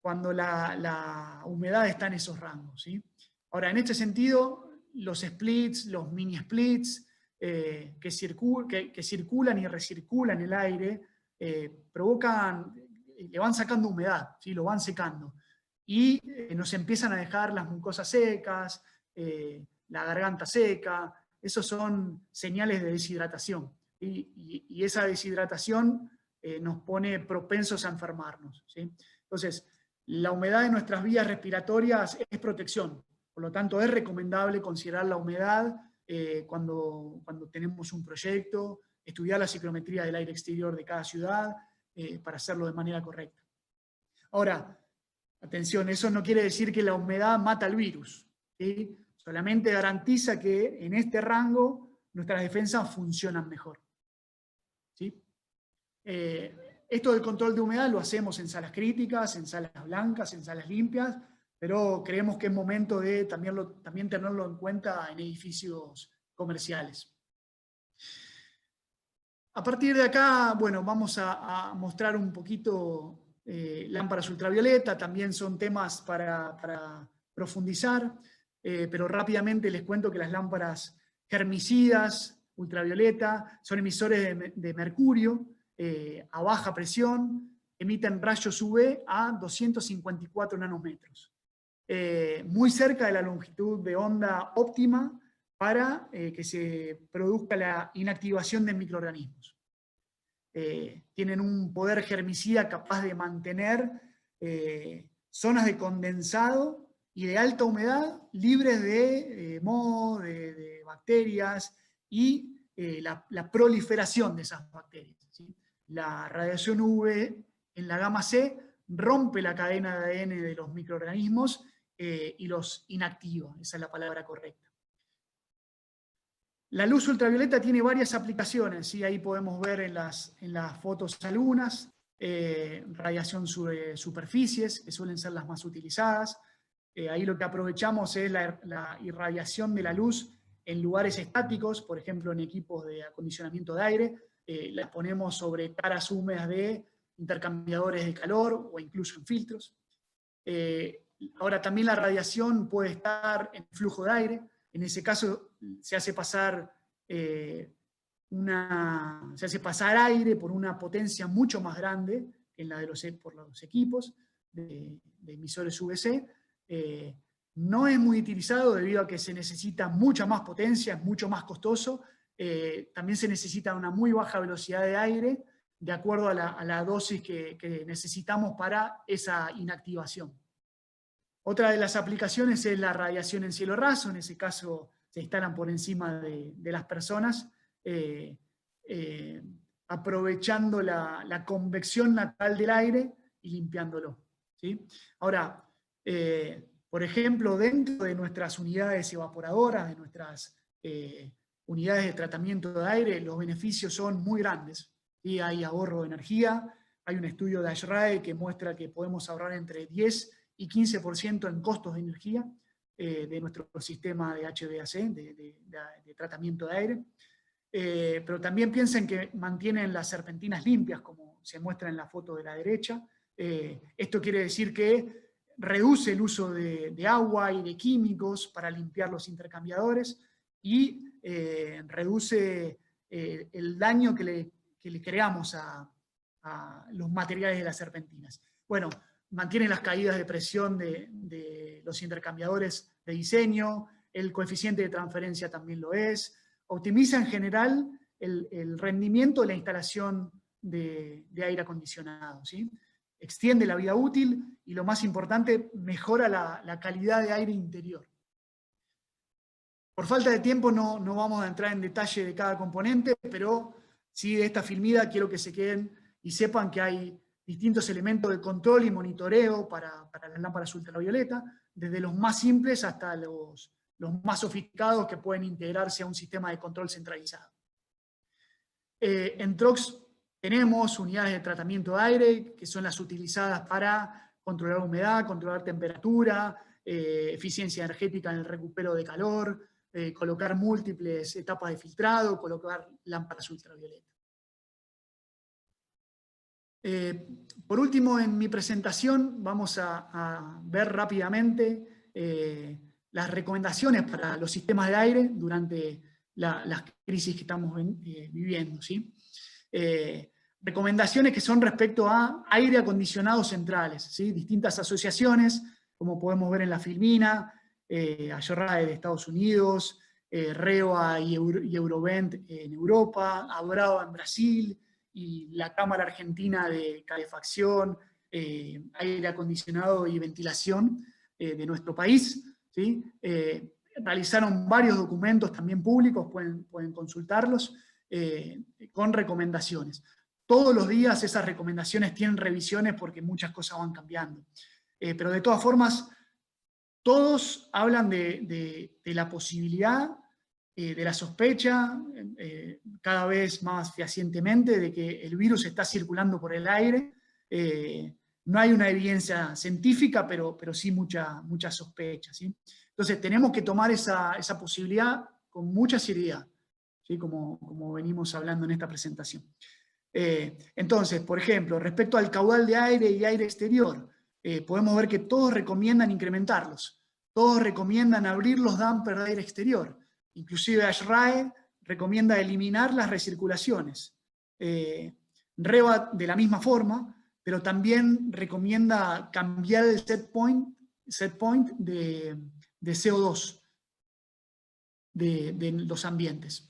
Speaker 2: cuando la humedad está en esos rangos, ¿sí? Ahora, en este sentido, los splits, los mini splits, que circulan y recirculan el aire, le van sacando humedad, ¿sí? Lo van secando. Y nos empiezan a dejar las mucosas secas, la garganta seca. Esos son señales de deshidratación. Y esa deshidratación nos pone propensos a enfermarnos, ¿sí? Entonces, la humedad de nuestras vías respiratorias es protección. Por lo tanto, es recomendable considerar la humedad cuando tenemos un proyecto, estudiar la ciclometría del aire exterior de cada ciudad para hacerlo de manera correcta. Ahora, atención, eso no quiere decir que la humedad mata el virus, ¿sí? Solamente garantiza que en este rango nuestras defensas funcionan mejor, ¿sí? Esto del control de humedad lo hacemos en salas críticas, en salas blancas, en salas limpias, pero creemos que es momento de también tenerlo en cuenta en edificios comerciales. A partir de acá, bueno, vamos a mostrar un poquito lámparas ultravioleta, también son temas para profundizar, pero rápidamente les cuento que las lámparas germicidas ultravioleta son emisores de mercurio a baja presión, emiten rayos UV a 254 nanómetros. Muy cerca de la longitud de onda óptima para que se produzca la inactivación de microorganismos. Tienen un poder germicida capaz de mantener zonas de condensado y de alta humedad libres de moho, de bacterias y la proliferación de esas bacterias, ¿sí? La radiación UV en la gamma C rompe la cadena de ADN de los microorganismos y los inactiva, esa es la palabra correcta. La luz ultravioleta tiene varias aplicaciones, ¿sí? Ahí podemos ver en las fotos algunas, radiación sobre superficies, que suelen ser las más utilizadas. Ahí lo que aprovechamos es la irradiación de la luz en lugares estáticos, por ejemplo en equipos de acondicionamiento de aire, las ponemos sobre caras húmedas de intercambiadores de calor o incluso en filtros. Ahora también la radiación puede estar en flujo de aire. En ese caso se hace pasar aire por una potencia mucho más grande que en la por los equipos de emisores UVC. No es muy utilizado debido a que se necesita mucha más potencia, es mucho más costoso. También se necesita una muy baja velocidad de aire de acuerdo a la dosis que necesitamos para esa inactivación. Otra de las aplicaciones es la radiación en cielo raso, en ese caso se instalan por encima de las personas, aprovechando la convección natural del aire y limpiándolo, ¿sí? Ahora, por ejemplo, dentro de nuestras unidades evaporadoras, de nuestras unidades de tratamiento de aire, los beneficios son muy grandes, ¿sí? Hay ahorro de energía, hay un estudio de ASHRAE que muestra que podemos ahorrar entre 10 y 15% en costos de energía de nuestro sistema de HVAC, de tratamiento de aire. Pero también piensen que mantienen las serpentinas limpias, como se muestra en la foto de la derecha. Esto quiere decir que reduce el uso de agua y de químicos para limpiar los intercambiadores y reduce el daño que le creamos a los materiales de las serpentinas. Bueno, mantiene las caídas de presión de los intercambiadores de diseño, el coeficiente de transferencia también lo es, optimiza en general el rendimiento de la instalación de aire acondicionado, ¿sí? Extiende la vida útil y lo más importante, mejora la calidad de aire interior. Por falta de tiempo no vamos a entrar en detalle de cada componente, pero sí de esta filmida quiero que se queden y sepan que hay distintos elementos de control y monitoreo para las lámparas ultravioleta, desde los más simples hasta los más sofisticados que pueden integrarse a un sistema de control centralizado. En Trox tenemos unidades de tratamiento de aire, que son las utilizadas para controlar humedad, controlar temperatura, eficiencia energética en el recupero de calor, colocar múltiples etapas de filtrado, colocar lámparas ultravioleta. Por último, en mi presentación vamos a ver rápidamente las recomendaciones para los sistemas de aire durante las crisis que estamos viviendo, ¿sí? Recomendaciones que son respecto a aire acondicionado centrales, ¿sí? Distintas asociaciones, como podemos ver en la filmina, AYRRAE de Estados Unidos, REWA y Eurovent en Europa, ABRAVA en Brasil, y la Cámara Argentina de Calefacción, Aire Acondicionado y Ventilación de nuestro país, ¿sí? Realizaron varios documentos también públicos, pueden consultarlos, con recomendaciones. Todos los días esas recomendaciones tienen revisiones porque muchas cosas van cambiando. Pero de todas formas, todos hablan de la posibilidad, de la sospecha, cada vez más fehacientemente, de que el virus está circulando por el aire. No hay una evidencia científica, pero sí mucha sospecha, ¿sí? Entonces tenemos que tomar esa posibilidad con mucha seriedad, ¿sí? Como venimos hablando en esta presentación. Entonces, por ejemplo, respecto al caudal de aire y aire exterior, podemos ver que todos recomiendan incrementarlos. Todos recomiendan abrir los dampers de aire exterior. Inclusive AYRRAE recomienda eliminar las recirculaciones. REWA de la misma forma, pero también recomienda cambiar el set point de CO2 de los ambientes.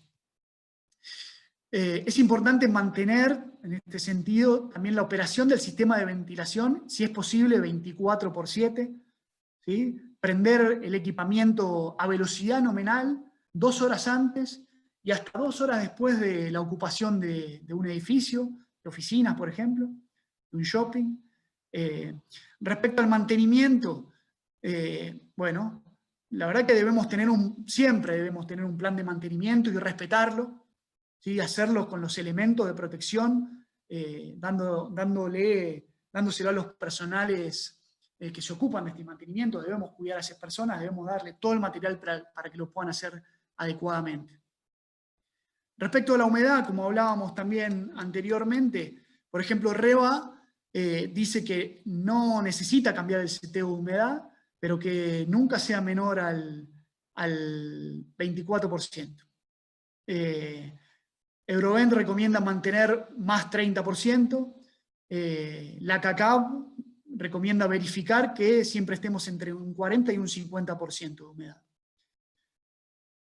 Speaker 2: Es importante mantener, en este sentido, también la operación del sistema de ventilación, si es posible 24/7, ¿sí? Prender el equipamiento a velocidad nominal 2 horas antes y hasta 2 horas después de la ocupación de un edificio, de oficinas, por ejemplo, de un shopping. Respecto al mantenimiento, bueno, la verdad que siempre debemos tener un plan de mantenimiento y respetarlo, ¿sí? Hacerlo con los elementos de protección, dándoselo a los personales que se ocupan de este mantenimiento. Debemos cuidar a esas personas, debemos darle todo el material para que lo puedan hacer adecuadamente. Respecto a la humedad, como hablábamos también anteriormente, por ejemplo, REWA dice que no necesita cambiar el seteo de humedad, pero que nunca sea menor al 24%. Eurovent recomienda mantener más 30%, la CACAB recomienda verificar que siempre estemos entre un 40 y un 50% de humedad.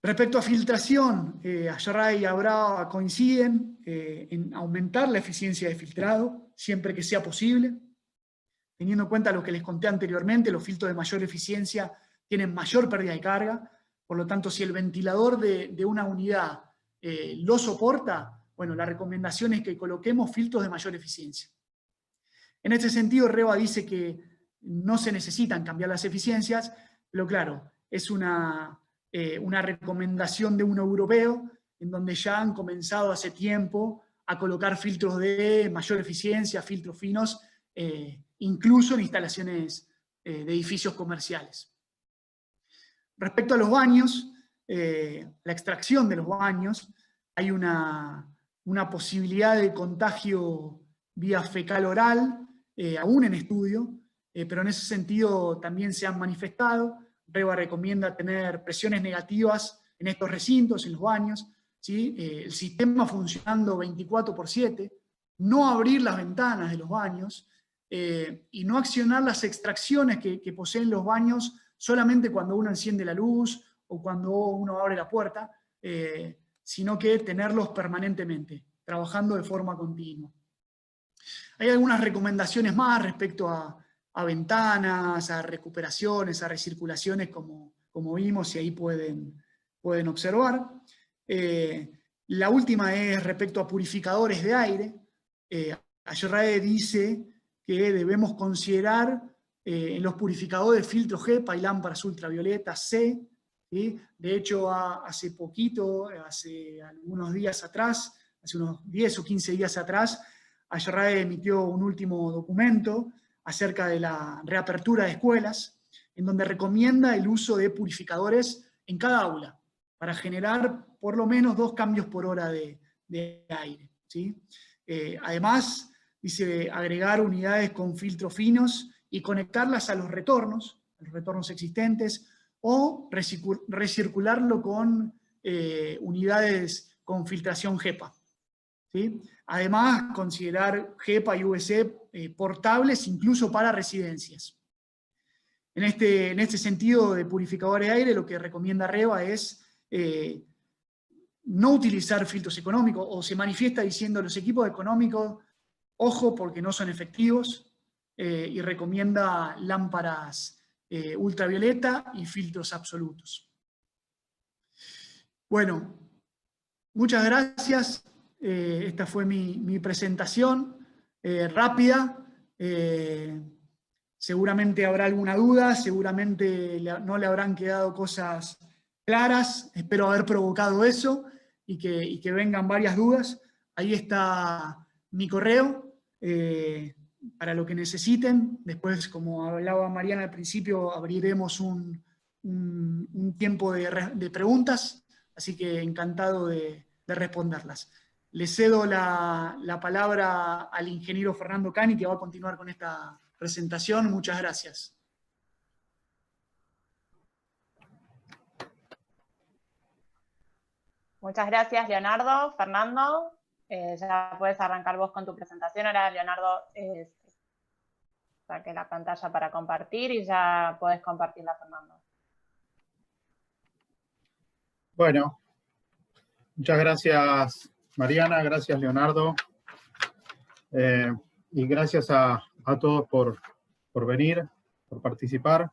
Speaker 2: Respecto a filtración, AYRRAE y ABRAVA coinciden en aumentar la eficiencia de filtrado siempre que sea posible, teniendo en cuenta lo que les conté anteriormente, los filtros de mayor eficiencia tienen mayor pérdida de carga, por lo tanto si el ventilador de una unidad lo soporta, bueno, la recomendación es que coloquemos filtros de mayor eficiencia. En este sentido, REWA dice que no se necesitan cambiar las eficiencias, pero claro, es una recomendación de un europeo, en donde ya han comenzado hace tiempo a colocar filtros de mayor eficiencia, filtros finos, incluso en instalaciones de edificios comerciales. Respecto a los baños, la extracción de los baños, hay una posibilidad de contagio vía fecal oral, aún en estudio, pero en ese sentido también se han manifestado. REWA recomienda tener presiones negativas en estos recintos, en los baños, ¿sí? El sistema funcionando 24/7, no abrir las ventanas de los baños y no accionar las extracciones que poseen los baños solamente cuando uno enciende la luz o cuando uno abre la puerta, sino que tenerlos permanentemente, trabajando de forma continua. Hay algunas recomendaciones más respecto a ventanas, a recuperaciones, a recirculaciones, como vimos, y ahí pueden pueden observar. La última es respecto a purificadores de aire. AYRRAE dice que debemos considerar en los purificadores filtros HEPA y lámparas ultravioleta C. ¿Sí? De hecho, hace poquito, hace algunos días atrás, hace unos 10 o 15 días atrás, AYRRAE emitió un último documento acerca de la reapertura de escuelas, en donde recomienda el uso de purificadores en cada aula, para generar por lo menos 2 cambios por hora de aire. ¿Sí? Además, dice agregar unidades con filtros finos y conectarlas a los retornos existentes, o recircularlo con unidades con filtración HEPA. ¿Sí? Además, considerar HEPA y UVC portables incluso para residencias. En este sentido de purificadores de aire, lo que recomienda REBA es no utilizar filtros económicos, o se manifiesta diciendo los equipos económicos, ojo porque no son efectivos, y recomienda lámparas ultravioleta y filtros absolutos. Bueno, muchas gracias. Esta fue mi presentación rápida. Seguramente habrá alguna duda, seguramente no le habrán quedado cosas claras. Espero haber provocado eso y que vengan varias dudas. Ahí está mi correo para lo que necesiten. Después, como hablaba Mariana al principio, abriremos un tiempo de preguntas, así que encantado de responderlas. Le cedo la palabra al ingeniero Fernando Cani, que va a continuar con esta presentación. Muchas gracias.
Speaker 1: Muchas gracias, Leonardo. Fernando, ya puedes arrancar vos con tu presentación. Ahora, Leonardo, saque la pantalla para compartir y ya podés compartirla, Fernando.
Speaker 3: Bueno, muchas gracias, Mariana, gracias, Leonardo. Y gracias a todos por venir, por participar.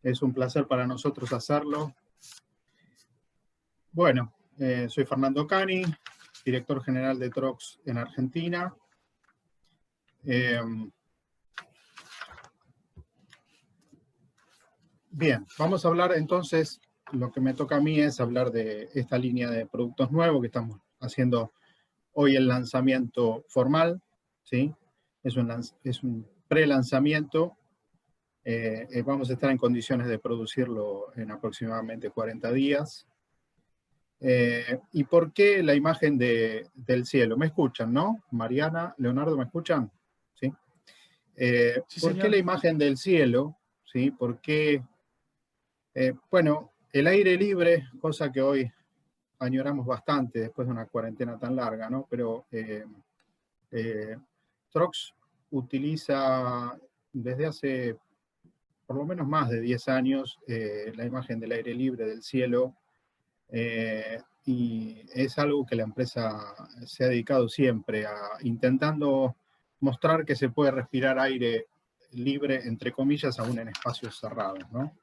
Speaker 3: Es un placer para nosotros hacerlo. Bueno, soy Fernando Cani, director general de Trox en Argentina. Bien, vamos a hablar entonces, lo que me toca a mí es hablar de esta línea de productos nuevos que estamos haciendo hoy, el lanzamiento formal, ¿sí? Es un pre-lanzamiento. Vamos a estar en condiciones de producirlo en aproximadamente 40 días. ¿Y por qué la imagen del cielo? ¿Me escuchan, no? Mariana, Leonardo, ¿me escuchan? ¿Sí?
Speaker 2: Sí,
Speaker 3: ¿Por qué la imagen del cielo? ¿Sí? ¿Por qué? Bueno, el aire libre, cosa que hoy añoramos bastante después de una cuarentena tan larga, ¿no? Pero Trox utiliza desde hace por lo menos más de 10 años la imagen del aire libre, del cielo, y es algo que la empresa se ha dedicado siempre a intentando mostrar que se puede respirar aire libre, entre comillas, aún en espacios cerrados, ¿no?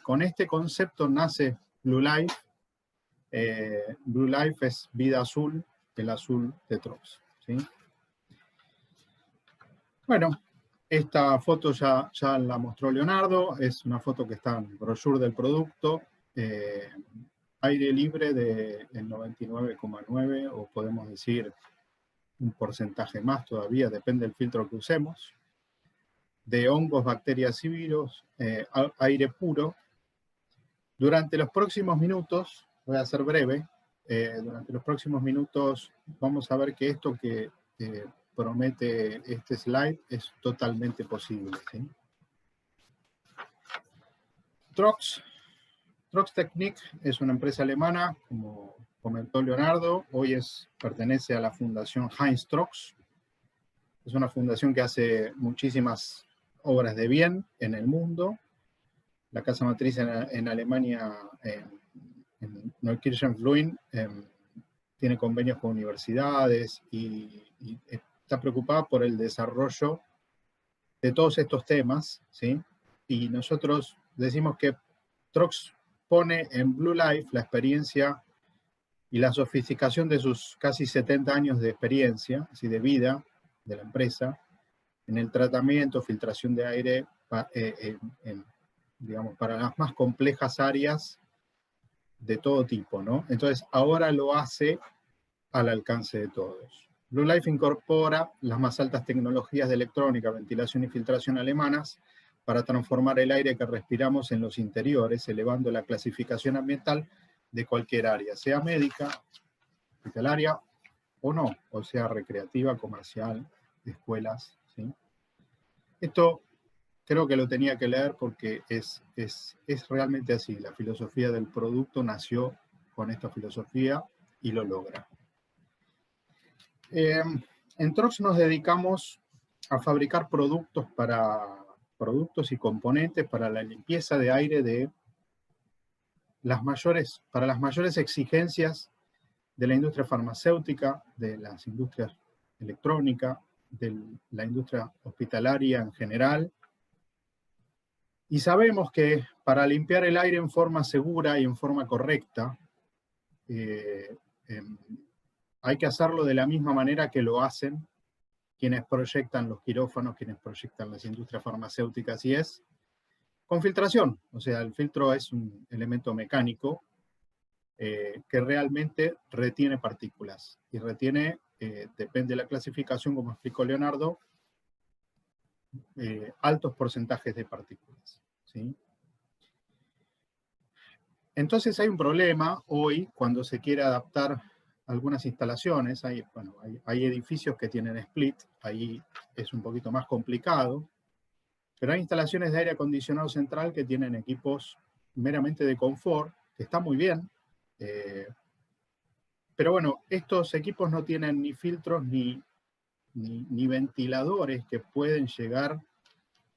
Speaker 3: Con este concepto nace Blue Life. Blue Life es vida azul, el azul de Trox, ¿sí? Bueno, esta foto ya la mostró Leonardo, es una foto que está en el brochure del producto. Aire libre del 99,9, o podemos decir un porcentaje más todavía, depende del filtro que usemos, de hongos, bacterias y virus, aire puro. Durante los próximos minutos, voy a ser breve, durante los próximos minutos vamos a ver que esto que promete este slide es totalmente posible, ¿sí? Trox Technik es una empresa alemana, como comentó Leonardo. Hoy pertenece a la fundación Heinz Trox. Es una fundación que hace muchísimas obras de bien en el mundo. La casa matriz en Alemania, en Neukirchen-Fluin, tiene convenios con universidades y está preocupada por el desarrollo de todos estos temas, ¿sí? Y nosotros decimos que Trox pone en Blue Life la experiencia y la sofisticación de sus casi 70 años de experiencia, así de vida de la empresa, en el tratamiento, filtración de aire, digamos, para las más complejas áreas de todo tipo, ¿no? Entonces, ahora lo hace al alcance de todos. Blue Life incorpora las más altas tecnologías de electrónica, ventilación y filtración alemanas para transformar el aire que respiramos en los interiores, elevando la clasificación ambiental de cualquier área, sea médica, hospitalaria o no, o sea recreativa, comercial, de escuelas, ¿sí? Esto creo que lo tenía que leer porque es realmente así. La filosofía del producto nació con esta filosofía y lo logra. En Trox nos dedicamos a fabricar productos y componentes para la limpieza de aire para las mayores exigencias de la industria farmacéutica, de las industrias electrónicas, de la industria hospitalaria en general. Y sabemos que para limpiar el aire en forma segura y en forma correcta, hay que hacerlo de la misma manera que lo hacen quienes proyectan los quirófanos, quienes proyectan las industrias farmacéuticas, y es con filtración. O sea, el filtro es un elemento mecánico que realmente retiene partículas. Y retiene, depende de la clasificación, como explicó Leonardo, altos porcentajes de partículas, ¿sí? Entonces hay un problema hoy cuando se quiere adaptar algunas instalaciones. Hay edificios que tienen split, ahí es un poquito más complicado, pero hay instalaciones de aire acondicionado central que tienen equipos meramente de confort, que está muy bien, pero bueno, estos equipos no tienen ni filtros ni ventiladores que pueden llegar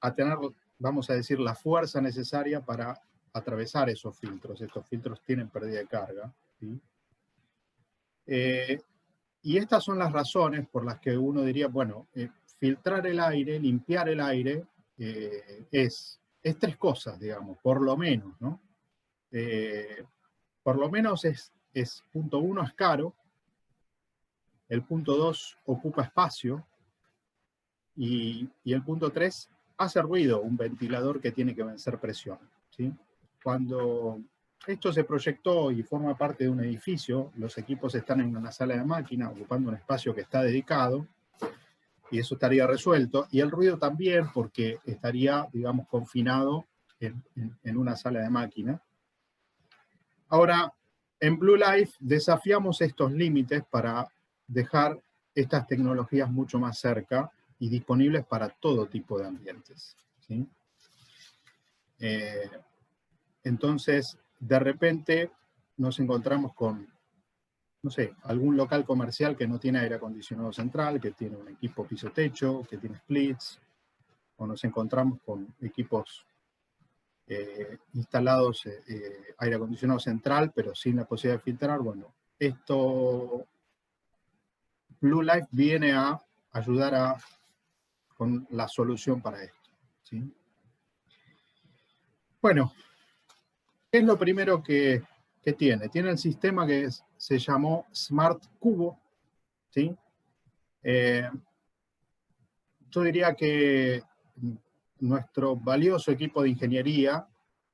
Speaker 3: a tener, vamos a decir, la fuerza necesaria para atravesar esos filtros. Estos filtros tienen pérdida de carga, ¿sí? Y estas son las razones por las que uno diría, bueno, filtrar el aire, limpiar el aire, es tres cosas, digamos, por lo menos, ¿no? Por lo menos punto uno, es caro. El punto 2 ocupa espacio. Y el punto 3 hace ruido, un ventilador que tiene que vencer presión, ¿sí? Cuando esto se proyectó y forma parte de un edificio, los equipos están en una sala de máquina, ocupando un espacio que está dedicado, y eso estaría resuelto, y el ruido también, porque estaría, digamos, confinado en una sala de máquina. Ahora, en Blue Life desafiamos estos límites para dejar estas tecnologías mucho más cerca y disponibles para todo tipo de ambientes, ¿sí? Entonces, de repente nos encontramos con, no sé, algún local comercial que no tiene aire acondicionado central, que tiene un equipo piso-techo, que tiene splits, o nos encontramos con equipos instalados aire acondicionado central, pero sin la posibilidad de filtrar. Bueno, Blue Life viene a ayudar con la solución para esto, ¿sí? Bueno, ¿qué es lo primero que tiene? Tiene el sistema que se llamó Smart Cubo, ¿sí? Yo diría que nuestro valioso equipo de ingeniería,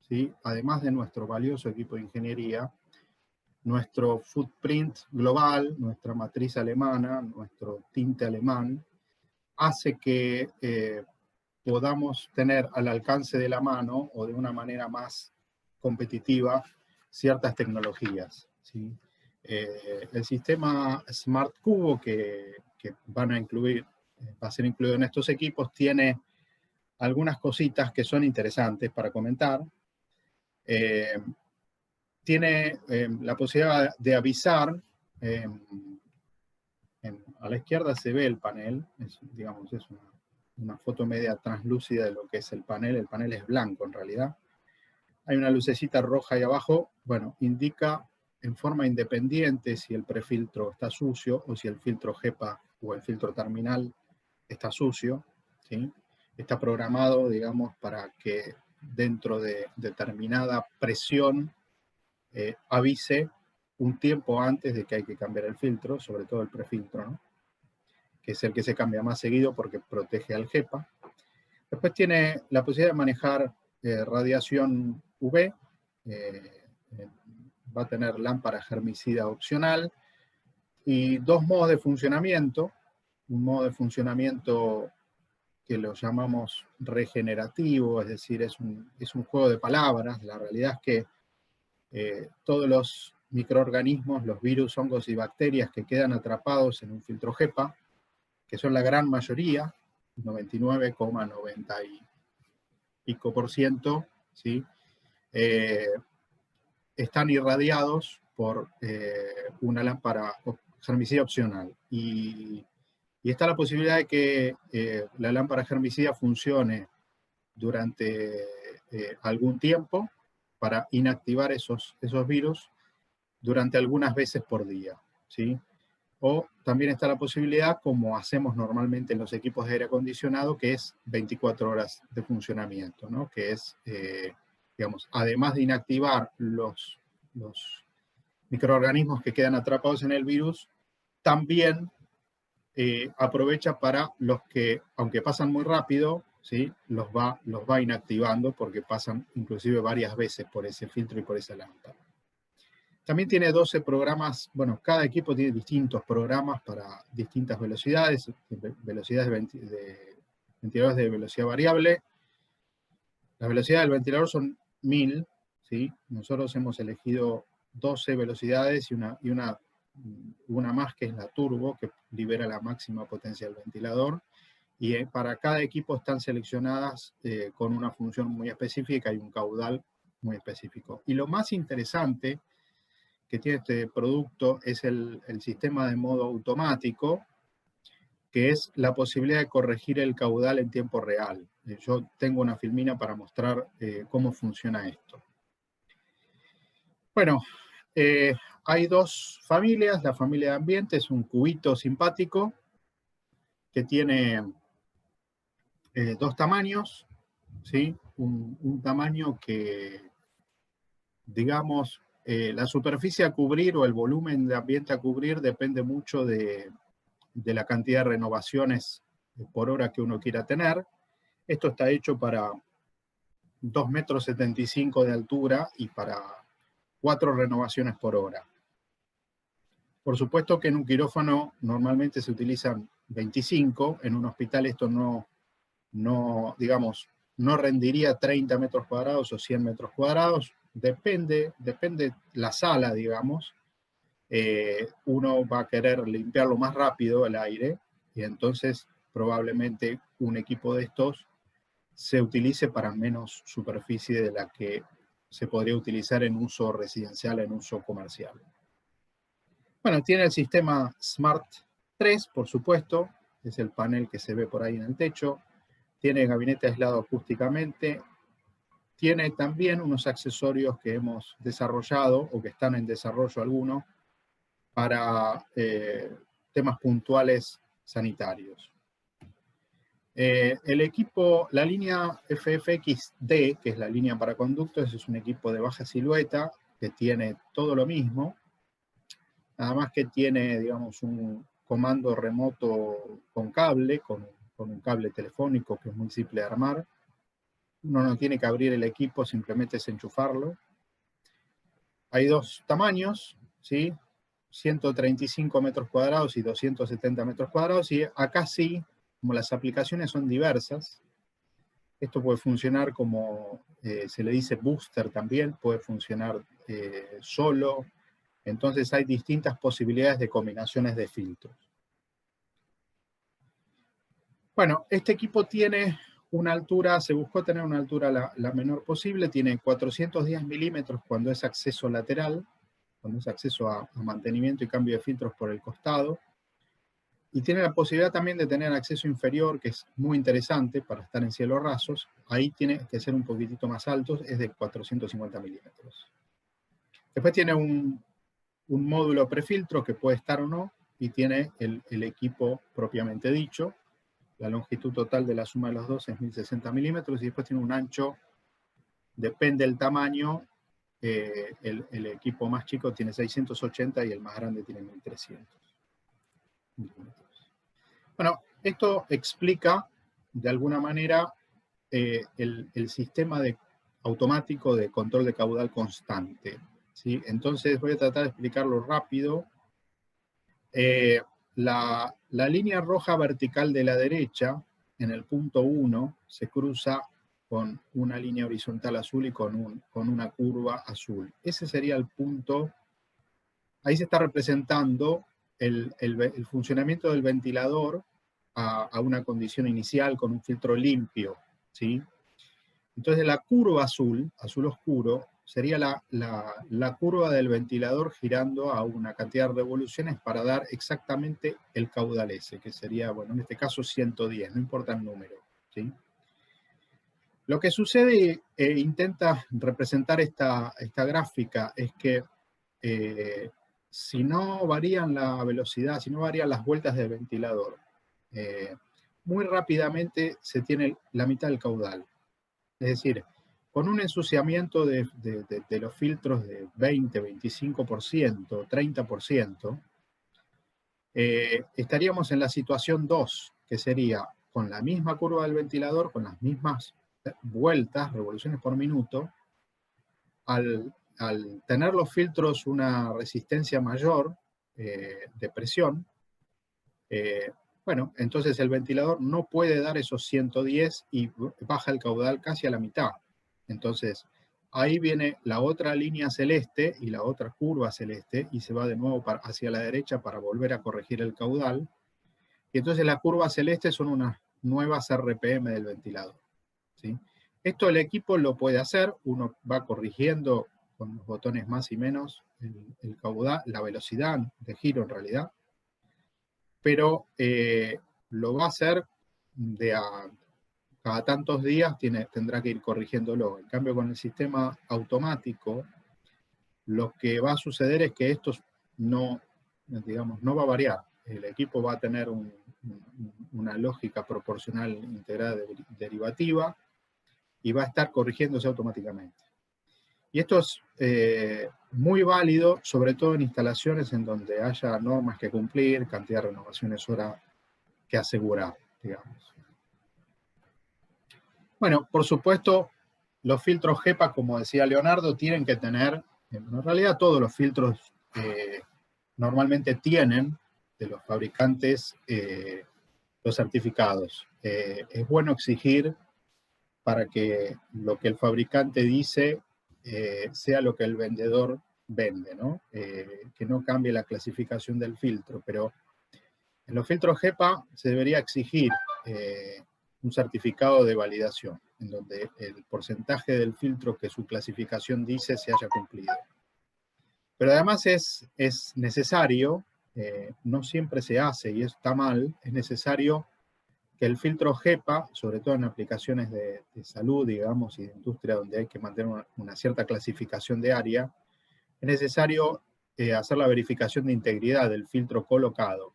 Speaker 3: ¿sí? Además de nuestro valioso equipo de ingeniería, nuestro footprint global, nuestra matriz alemana, nuestro tinte alemán, hace que podamos tener al alcance de la mano o de una manera más competitiva ciertas tecnologías, ¿sí? El sistema Smart Cubo que va a ser incluido en estos equipos tiene algunas cositas que son interesantes para comentar. Tiene la posibilidad de avisar. A la izquierda se ve el panel, digamos, es una foto media translúcida de lo que es el panel. El panel es blanco en realidad. Hay una lucecita roja ahí abajo, bueno, indica en forma independiente si el prefiltro está sucio o si el filtro HEPA o el filtro terminal está sucio, ¿sí? Está programado, digamos, para que dentro de determinada presión avise un tiempo antes de que hay que cambiar el filtro, sobre todo el prefiltro, ¿no? Que es el que se cambia más seguido porque protege al HEPA. Después tiene la posibilidad de manejar radiación UV, va a tener lámpara germicida opcional y dos modos de funcionamiento. Un modo de funcionamiento que lo llamamos regenerativo, es decir, es un juego de palabras. La realidad es que todos los microorganismos, los virus, hongos y bacterias que quedan atrapados en un filtro HEPA, que son la gran mayoría, 99,90 y pico % ¿sí? Están irradiados por una lámpara germicida opcional. Y está la posibilidad de que la lámpara germicida funcione durante algún tiempo para inactivar esos virus durante algunas veces por día, ¿sí? O también está la posibilidad, como hacemos normalmente en los equipos de aire acondicionado, que es 24 horas de funcionamiento, ¿no? Que es, digamos, además de inactivar los microorganismos que quedan atrapados en el virus, también aprovecha para los que, aunque pasan muy rápido, ¿sí? los va inactivando porque pasan inclusive varias veces por ese filtro y por esa lámpara. También tiene 12 programas, bueno, cada equipo tiene distintos programas para distintas velocidades, velocidades de ventiladores de velocidad variable. La velocidad del ventilador son 1000, ¿sí? Nosotros hemos elegido 12 velocidades y una más que es la turbo, que libera la máxima potencia del ventilador. Y para cada equipo están seleccionadas con una función muy específica y un caudal muy específico. Y lo más interesante que tiene este producto es el sistema de modo automático, que es la posibilidad de corregir el caudal en tiempo real. Yo tengo una filmina para mostrar cómo funciona esto. Bueno, hay dos familias. La familia de ambiente es un cubito simpático que tiene dos tamaños, ¿sí? Un tamaño que, digamos, la superficie a cubrir o el volumen de ambiente a cubrir depende mucho de la cantidad de renovaciones por hora que uno quiera tener. Esto está hecho para 2,75 m de altura y para 4 renovaciones por hora. Por supuesto que en un quirófano normalmente se utilizan 25, en un hospital esto digamos, no rendiría 30 metros cuadrados o 100 metros cuadrados, depende la sala, digamos. Uno va a querer limpiarlo más rápido el aire y entonces probablemente un equipo de estos se utilice para menos superficie de la que se podría utilizar en uso residencial, en uso comercial. Bueno, tiene el sistema Smart 3, por supuesto, es el panel que se ve por ahí en el techo. Tiene gabinete aislado acústicamente. Tiene también unos accesorios que hemos desarrollado o que están en desarrollo algunos para temas puntuales sanitarios. El equipo, la línea FFXD, que es la línea para conductos, es un equipo de baja silueta que tiene todo lo mismo, nada más que tiene, digamos, un comando remoto con cable, con un cable telefónico que es muy simple de armar. Uno no tiene que abrir el equipo, simplemente es enchufarlo. Hay dos tamaños, ¿sí? 135 metros cuadrados y 270 metros cuadrados, y acá sí, como las aplicaciones son diversas, esto puede funcionar como, se le dice booster también, puede funcionar solo, entonces hay distintas posibilidades de combinaciones de filtros. Bueno, este equipo tiene una altura, se buscó tener una altura la menor posible, tiene 410 milímetros cuando es acceso lateral, cuando es acceso a mantenimiento y cambio de filtros por el costado, y tiene la posibilidad también de tener acceso inferior, que es muy interesante para estar en cielos rasos. Ahí tiene que ser un poquitito más alto, es de 450 milímetros. Después tiene un módulo prefiltro que puede estar o no, y tiene el equipo propiamente dicho. La longitud total de la suma de los dos es 1060 milímetros, y después tiene un ancho, depende del tamaño, el equipo más chico tiene 680 y el más grande tiene 1300 milímetros. Bueno, esto explica de alguna manera el sistema automático de control de caudal constante, ¿sí? Entonces voy a tratar de explicarlo rápido. La línea roja vertical de la derecha, en el punto 1, se cruza con una línea horizontal azul y con una curva azul. Ese sería el punto. Ahí se está representando el funcionamiento del ventilador a una condición inicial con un filtro limpio, ¿sí? Entonces la curva azul, azul oscuro, sería la curva del ventilador girando a una cantidad de revoluciones para dar exactamente el caudal ese, que sería, bueno, en este caso 110, no importa el número, ¿sí? Lo que sucede, intenta representar esta gráfica, es que si no varían la velocidad, si no varían las vueltas del ventilador, muy rápidamente se tiene la mitad del caudal. Es decir, con un ensuciamiento de los filtros de 20, 25%, 30%, estaríamos en la situación 2, que sería con la misma curva del ventilador, con las mismas vueltas, revoluciones por minuto, al tener los filtros una resistencia mayor de presión, bueno, entonces el ventilador no puede dar esos 110 y baja el caudal casi a la mitad. Entonces, ahí viene la otra línea celeste y la otra curva celeste y se va de nuevo hacia la derecha para volver a corregir el caudal. Y entonces la curva celeste son unas nuevas RPM del ventilador, ¿sí? Esto el equipo lo puede hacer, uno va corrigiendo con los botones más y menos el caudal, la velocidad de giro en realidad, pero lo va a hacer cada tantos días, tendrá que ir corrigiéndolo. En cambio, con el sistema automático, lo que va a suceder es que esto no va a variar. El equipo va a tener una lógica proporcional integrada derivativa y va a estar corrigiéndose automáticamente. Y esto es muy válido, sobre todo en instalaciones en donde haya normas que cumplir, cantidad de renovaciones hora que asegurar, digamos. Bueno, por supuesto, los filtros HEPA, como decía Leonardo, tienen que tener, en realidad todos los filtros normalmente tienen de los fabricantes los certificados. Es bueno exigir para que lo que el fabricante dice sea lo que el vendedor vende, ¿no? Que no cambie la clasificación del filtro, pero en los filtros HEPA se debería exigir un certificado de validación, en donde el porcentaje del filtro que su clasificación dice se haya cumplido. Pero además es necesario, no siempre se hace y está mal, es necesario que el filtro HEPA, sobre todo en aplicaciones de salud, digamos, y de industria donde hay que mantener una cierta clasificación de área, es necesario hacer la verificación de integridad del filtro colocado.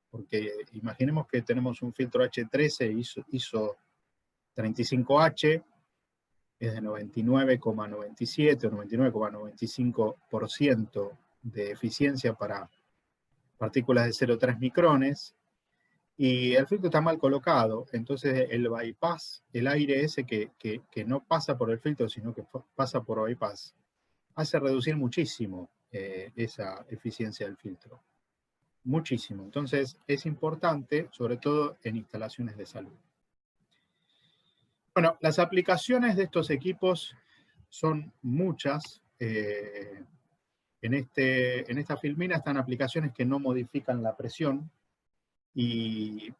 Speaker 3: Porque imaginemos que tenemos un filtro H13 ISO 35H, es de 99,97 o 99,95% de eficiencia para partículas de 0,3 micrones, y el filtro está mal colocado, entonces el bypass, el aire ese que no pasa por el filtro, sino que pasa por bypass, hace reducir muchísimo esa eficiencia del filtro. Muchísimo. Entonces es importante, sobre todo en instalaciones de salud. Bueno, las aplicaciones de estos equipos son muchas. En esta filmina están aplicaciones que no modifican la presión. Y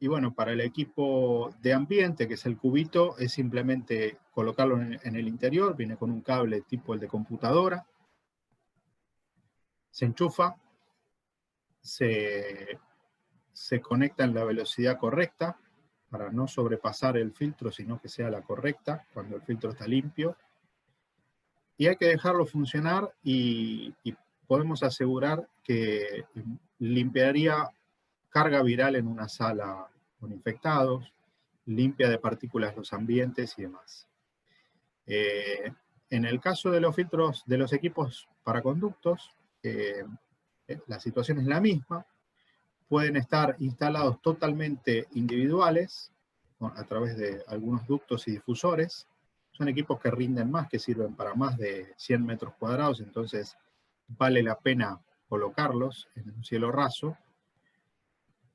Speaker 3: bueno, para el equipo de ambiente, que es el cubito, es simplemente colocarlo en el interior. Viene con un cable tipo el de computadora. Se enchufa. Se conecta en la velocidad correcta para no sobrepasar el filtro, sino que sea la correcta cuando el filtro está limpio. Y hay que dejarlo funcionar y podemos asegurar que limpiaría carga viral en una sala con infectados, limpia de partículas los ambientes y demás. En el caso de los filtros de los equipos para conductos, la situación es la misma. Pueden estar instalados totalmente individuales, a través de algunos ductos y difusores. Son equipos que rinden más, que sirven para más de 100 metros cuadrados, entonces vale la pena colocarlos en un cielo raso.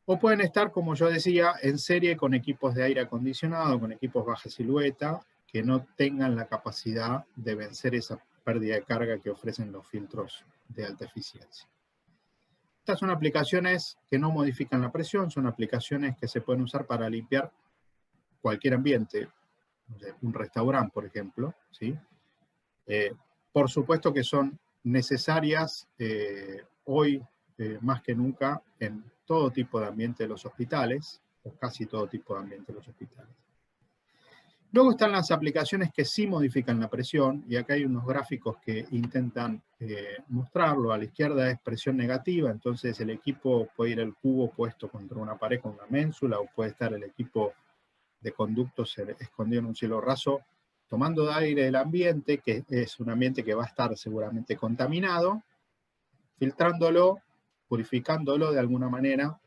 Speaker 3: O pueden estar, como yo decía, en serie con equipos de aire acondicionado, con equipos baja silueta, que no tengan la capacidad de vencer esa pérdida de carga que ofrecen los filtros de alta eficiencia. Estas son aplicaciones que no modifican la presión, son aplicaciones que se pueden usar para limpiar cualquier ambiente, un restaurante, por ejemplo, ¿sí? Por supuesto que son necesarias hoy más que nunca en todo tipo de ambiente de los hospitales, o casi todo tipo de ambiente de los hospitales. Luego están las aplicaciones que sí modifican la presión, y acá hay unos gráficos que intentan mostrarlo. A la izquierda es presión negativa, entonces el equipo puede ir al cubo puesto contra una pared con una ménsula, o puede estar el equipo de conductos escondido en un cielo raso, tomando aire del ambiente, que es un ambiente que va a estar seguramente contaminado, filtrándolo, purificándolo de alguna manera,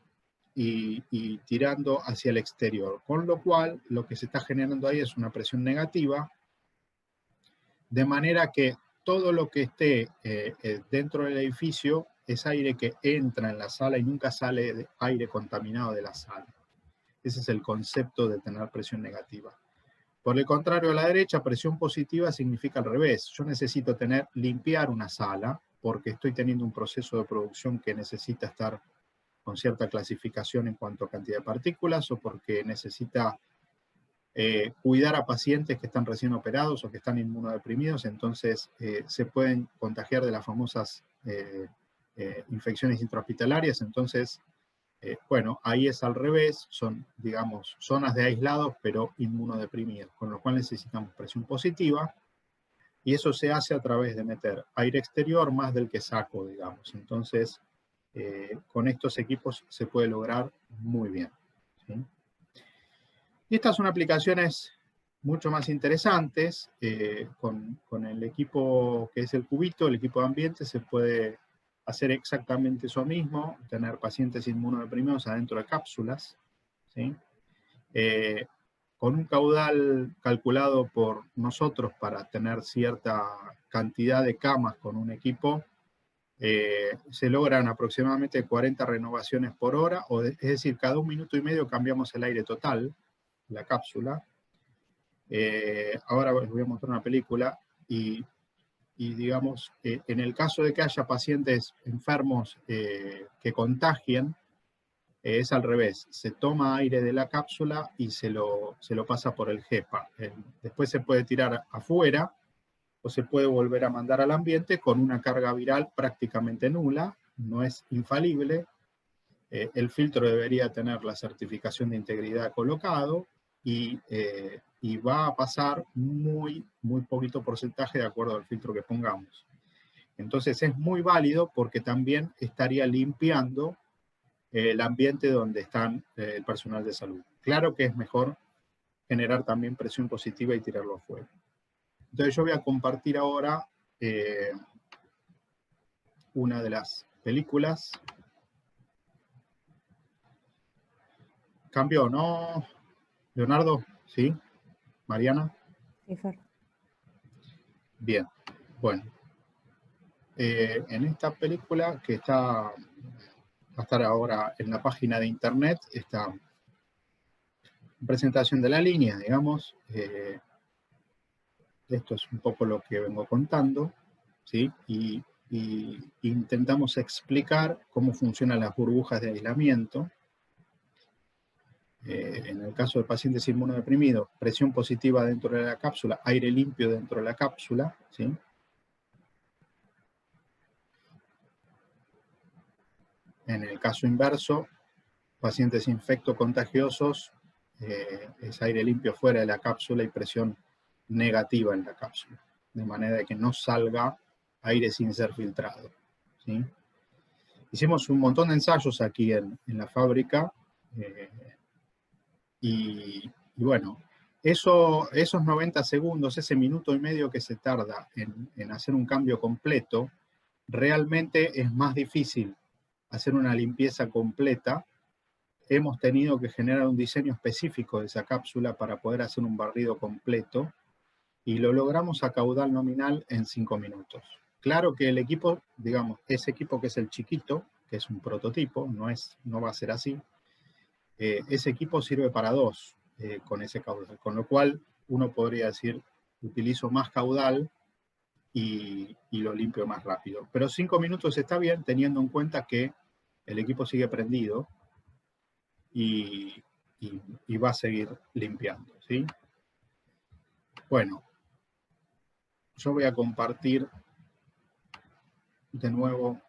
Speaker 3: y tirando hacia el exterior. Con lo cual, lo que se está generando ahí es una presión negativa, de manera que todo lo que esté dentro del edificio es aire que entra en la sala y nunca sale de aire contaminado de la sala. Ese es el concepto de tener presión negativa. Por el contrario, a la derecha, presión positiva significa al revés. Yo necesito limpiar una sala porque estoy teniendo un proceso de producción que necesita estar con cierta clasificación en cuanto a cantidad de partículas, o porque necesita cuidar a pacientes que están recién operados o que están inmunodeprimidos, entonces se pueden contagiar de las famosas infecciones intrahospitalarias. Entonces, bueno, ahí es al revés, son, digamos, zonas de aislados, pero inmunodeprimidos, con lo cual necesitamos presión positiva, y eso se hace a través de meter aire exterior más del que saco, digamos. Entonces, con estos equipos se puede lograr muy bien, ¿sí? Y estas son aplicaciones mucho más interesantes. Con el equipo que es el cubito, el equipo de ambiente, se puede hacer exactamente eso mismo, tener pacientes inmunodeprimidos adentro de cápsulas, ¿sí? Con un caudal calculado por nosotros para tener cierta cantidad de camas con un equipo, se logran aproximadamente 40 renovaciones por hora, es decir, cada 1 minuto y medio cambiamos el aire total, la cápsula. Ahora les voy a mostrar una película, y digamos, en el caso de que haya pacientes enfermos que contagien, es al revés, se toma aire de la cápsula y se lo pasa por el HEPA. Después se puede tirar afuera, o se puede volver a mandar al ambiente con una carga viral prácticamente nula, no es infalible. El filtro debería tener la certificación de integridad colocado, y va a pasar muy poquito porcentaje de acuerdo al filtro que pongamos. Entonces es muy válido porque también estaría limpiando el ambiente donde están el personal de salud. Claro que es mejor generar también presión positiva y tirarlo afuera. Entonces yo voy a compartir ahora una de las películas. Cambió, ¿no, Leonardo? ¿Sí? ¿Mariana?
Speaker 4: Sí, Fer.
Speaker 3: Bien, bueno. En esta película, que va a estar ahora en la página de internet, esta presentación de la línea, digamos, esto es un poco lo que vengo contando, ¿sí? Y intentamos explicar cómo funcionan las burbujas de aislamiento. En el caso de pacientes inmunodeprimidos, presión positiva dentro de la cápsula, aire limpio dentro de la cápsula, ¿sí? En el caso inverso, pacientes infectocontagiosos, es aire limpio fuera de la cápsula y presión negativa en la cápsula, de manera que no salga aire sin ser filtrado, ¿sí? Hicimos un montón de ensayos aquí en la fábrica, y bueno, Esos 90 segundos, ese minuto y medio que se tarda en hacer un cambio completo, realmente es más difícil hacer una limpieza completa. Hemos tenido que generar un diseño específico de esa cápsula para poder hacer un barrido completo, y lo logramos a caudal nominal en 5 minutos. Claro que el equipo, digamos, ese equipo que es el chiquito, que es un prototipo, no va a ser así, ese equipo sirve para 2 con ese caudal, con lo cual uno podría decir, utilizo más caudal y lo limpio más rápido. Pero 5 minutos está bien, teniendo en cuenta que el equipo sigue prendido y va a seguir limpiando, ¿sí? Bueno, yo voy a compartir de nuevo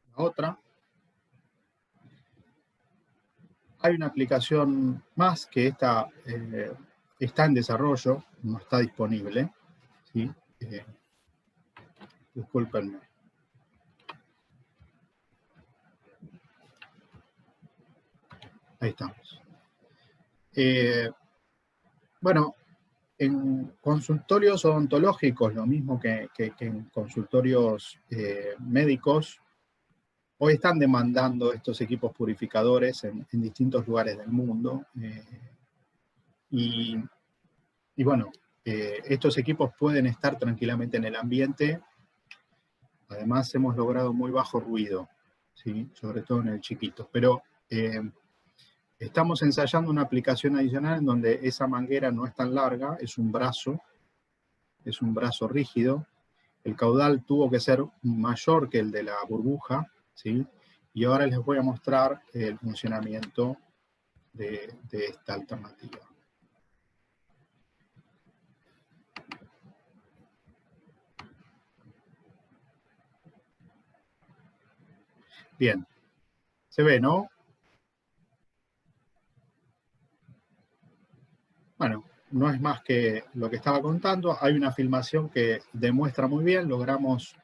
Speaker 3: la otra. Hay una aplicación más que está en desarrollo, no está disponible, ¿sí? Discúlpenme. Ahí estamos. Bueno, en consultorios odontológicos, lo mismo que en consultorios médicos, hoy están demandando estos equipos purificadores en distintos lugares del mundo. Y bueno, estos equipos pueden estar tranquilamente en el ambiente. Además, hemos logrado muy bajo ruido, ¿sí? Sobre todo en el chiquito. Pero estamos ensayando una aplicación adicional en donde esa manguera no es tan larga, es un brazo rígido. El caudal tuvo que ser mayor que el de la burbuja, ¿sí? Y ahora les voy a mostrar el funcionamiento de esta alternativa. Bien, se ve, ¿no? Bueno, no es más que lo que estaba contando. Hay una filmación que demuestra muy bien, logramos...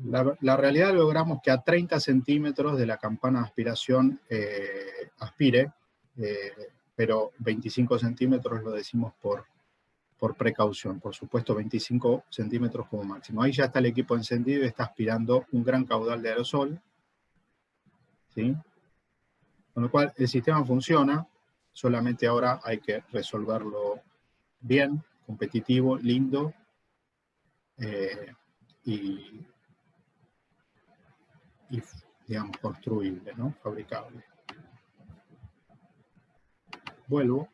Speaker 3: La realidad logramos que a 30 centímetros de la campana de aspiración aspire, pero 25 centímetros lo decimos por precaución. Por supuesto, 25 centímetros como máximo. Ahí ya está el equipo encendido y está aspirando un gran caudal de aerosol, ¿sí? Con lo cual el sistema funciona, solamente ahora hay que resolverlo bien, competitivo, lindo, y digamos, construible, ¿no? Fabricable. Vuelvo.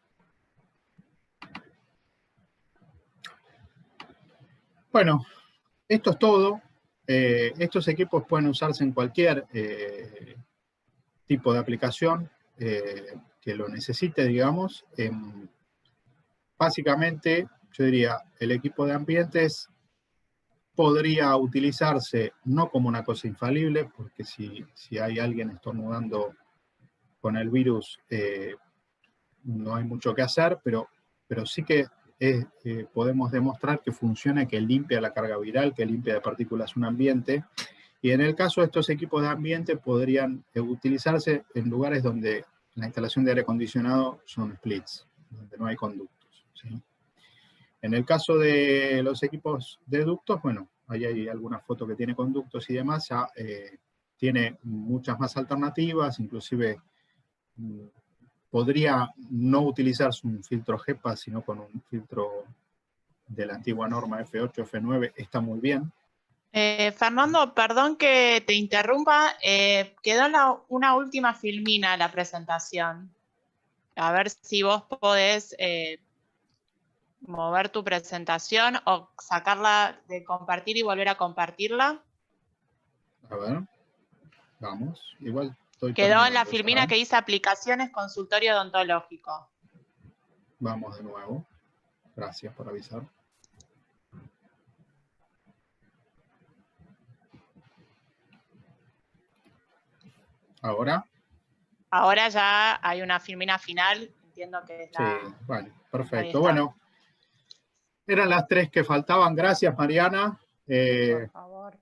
Speaker 3: Bueno, esto es todo. Estos equipos pueden usarse en cualquier tipo de aplicación que lo necesite, digamos. Básicamente, yo diría, el equipo de ambientes podría utilizarse no como una cosa infalible, porque si hay alguien estornudando con el virus, no hay mucho que hacer, pero sí que podemos demostrar que funciona, que limpia la carga viral, que limpia de partículas un ambiente. Y en el caso de estos equipos de ambiente podrían utilizarse en lugares donde la instalación de aire acondicionado son splits, donde no hay conductos, ¿sí? En el caso de los equipos de ductos, bueno, ahí hay alguna foto que tiene conductos y demás, ya tiene muchas más alternativas, inclusive podría no utilizarse un filtro HEPA, sino con un filtro de la antigua norma F8, F9, está muy bien.
Speaker 1: Fernando, perdón que te interrumpa, quedó una última filmina la presentación. A ver si vos podés mover tu presentación o sacarla de compartir y volver a compartirla.
Speaker 3: A ver, vamos, igual estoy
Speaker 1: Quedó en la
Speaker 3: terminando
Speaker 1: filmina
Speaker 3: ya.
Speaker 1: que dice aplicaciones consultorio odontológico.
Speaker 3: Vamos de nuevo. Gracias por avisar. Ahora.
Speaker 1: Ahora ya hay una filmina final, entiendo que es la...
Speaker 3: Sí, vale, perfecto. Bueno, eran las 3 que faltaban. Gracias, Mariana.
Speaker 1: Por favor.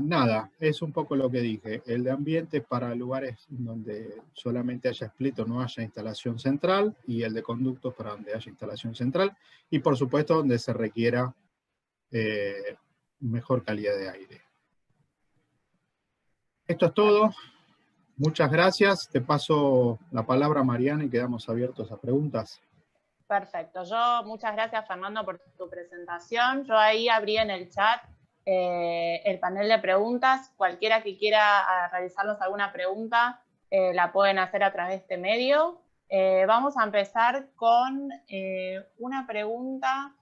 Speaker 3: nada, es un poco lo que dije. El de ambiente para lugares donde solamente haya split o no haya instalación central, y el de conductos para donde haya instalación central, y por supuesto donde se requiera mejor calidad de aire. Esto es todo. Muchas gracias. Te paso la palabra a Mariana y quedamos abiertos a preguntas.
Speaker 1: Perfecto. Muchas gracias, Fernando, por tu presentación. Yo ahí abrí en el chat el panel de preguntas. Cualquiera que quiera realizarnos alguna pregunta, la pueden hacer a través de este medio. Vamos a empezar con una pregunta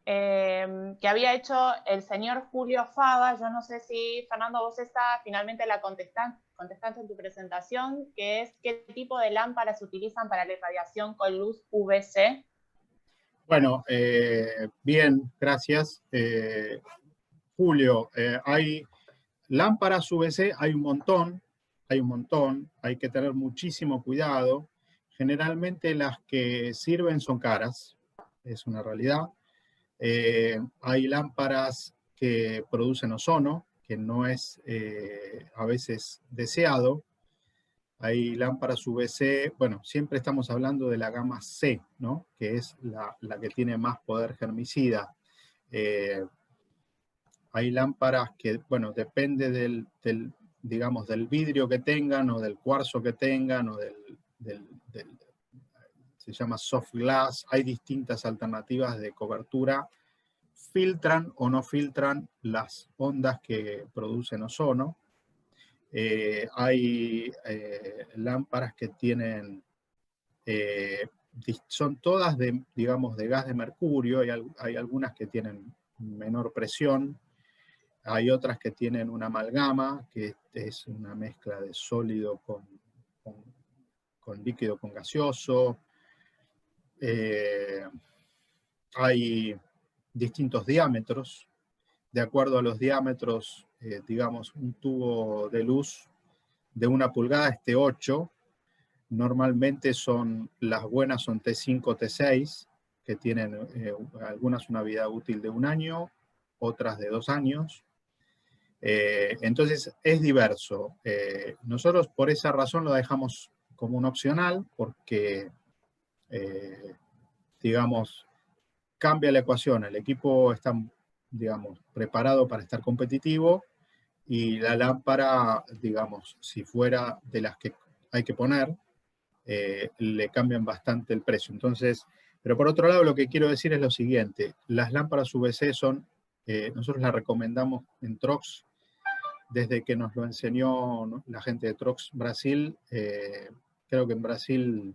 Speaker 1: que había hecho el señor Julio Fava. Yo no sé si, Fernando, vos finalmente la contestaste en tu presentación, que es ¿qué tipo de lámparas se utilizan para la irradiación con luz UVC?
Speaker 3: Bueno, bien, gracias. Julio, hay lámparas UVC, hay un montón, hay que tener muchísimo cuidado. Generalmente las que sirven son caras, es una realidad. Hay lámparas que producen ozono, que no es a veces deseado. Hay lámparas UVC, bueno, siempre estamos hablando de la gama C, ¿no? Que es la que tiene más poder germicida. Hay lámparas que, bueno, depende digamos, del vidrio que tengan, o del cuarzo que tengan, o se llama soft glass. Hay distintas alternativas de cobertura. Filtran o no filtran las ondas que producen ozono. Hay lámparas que tienen, son todas digamos, de gas de mercurio. Hay algunas que tienen menor presión. Hay otras que tienen una amalgama, que es una mezcla de sólido con líquido, con gaseoso. Hay distintos diámetros. De acuerdo a los diámetros, digamos, un tubo de luz de 1 pulgada es T8. Normalmente las buenas son T5, T6, que tienen algunas una vida útil de 1 año, otras de 2 años. Entonces es diverso. Nosotros por esa razón lo dejamos como un opcional, porque, digamos, cambia la ecuación. El equipo está, digamos, preparado para estar competitivo, y la lámpara, digamos, si fuera de las que hay que poner, le cambian bastante el precio. Entonces, pero por otro lado, lo que quiero decir es lo siguiente. Las lámparas UVC nosotros las recomendamos en Trox desde que nos lo enseñó, ¿no?, la gente de Trox Brasil. Creo que en Brasil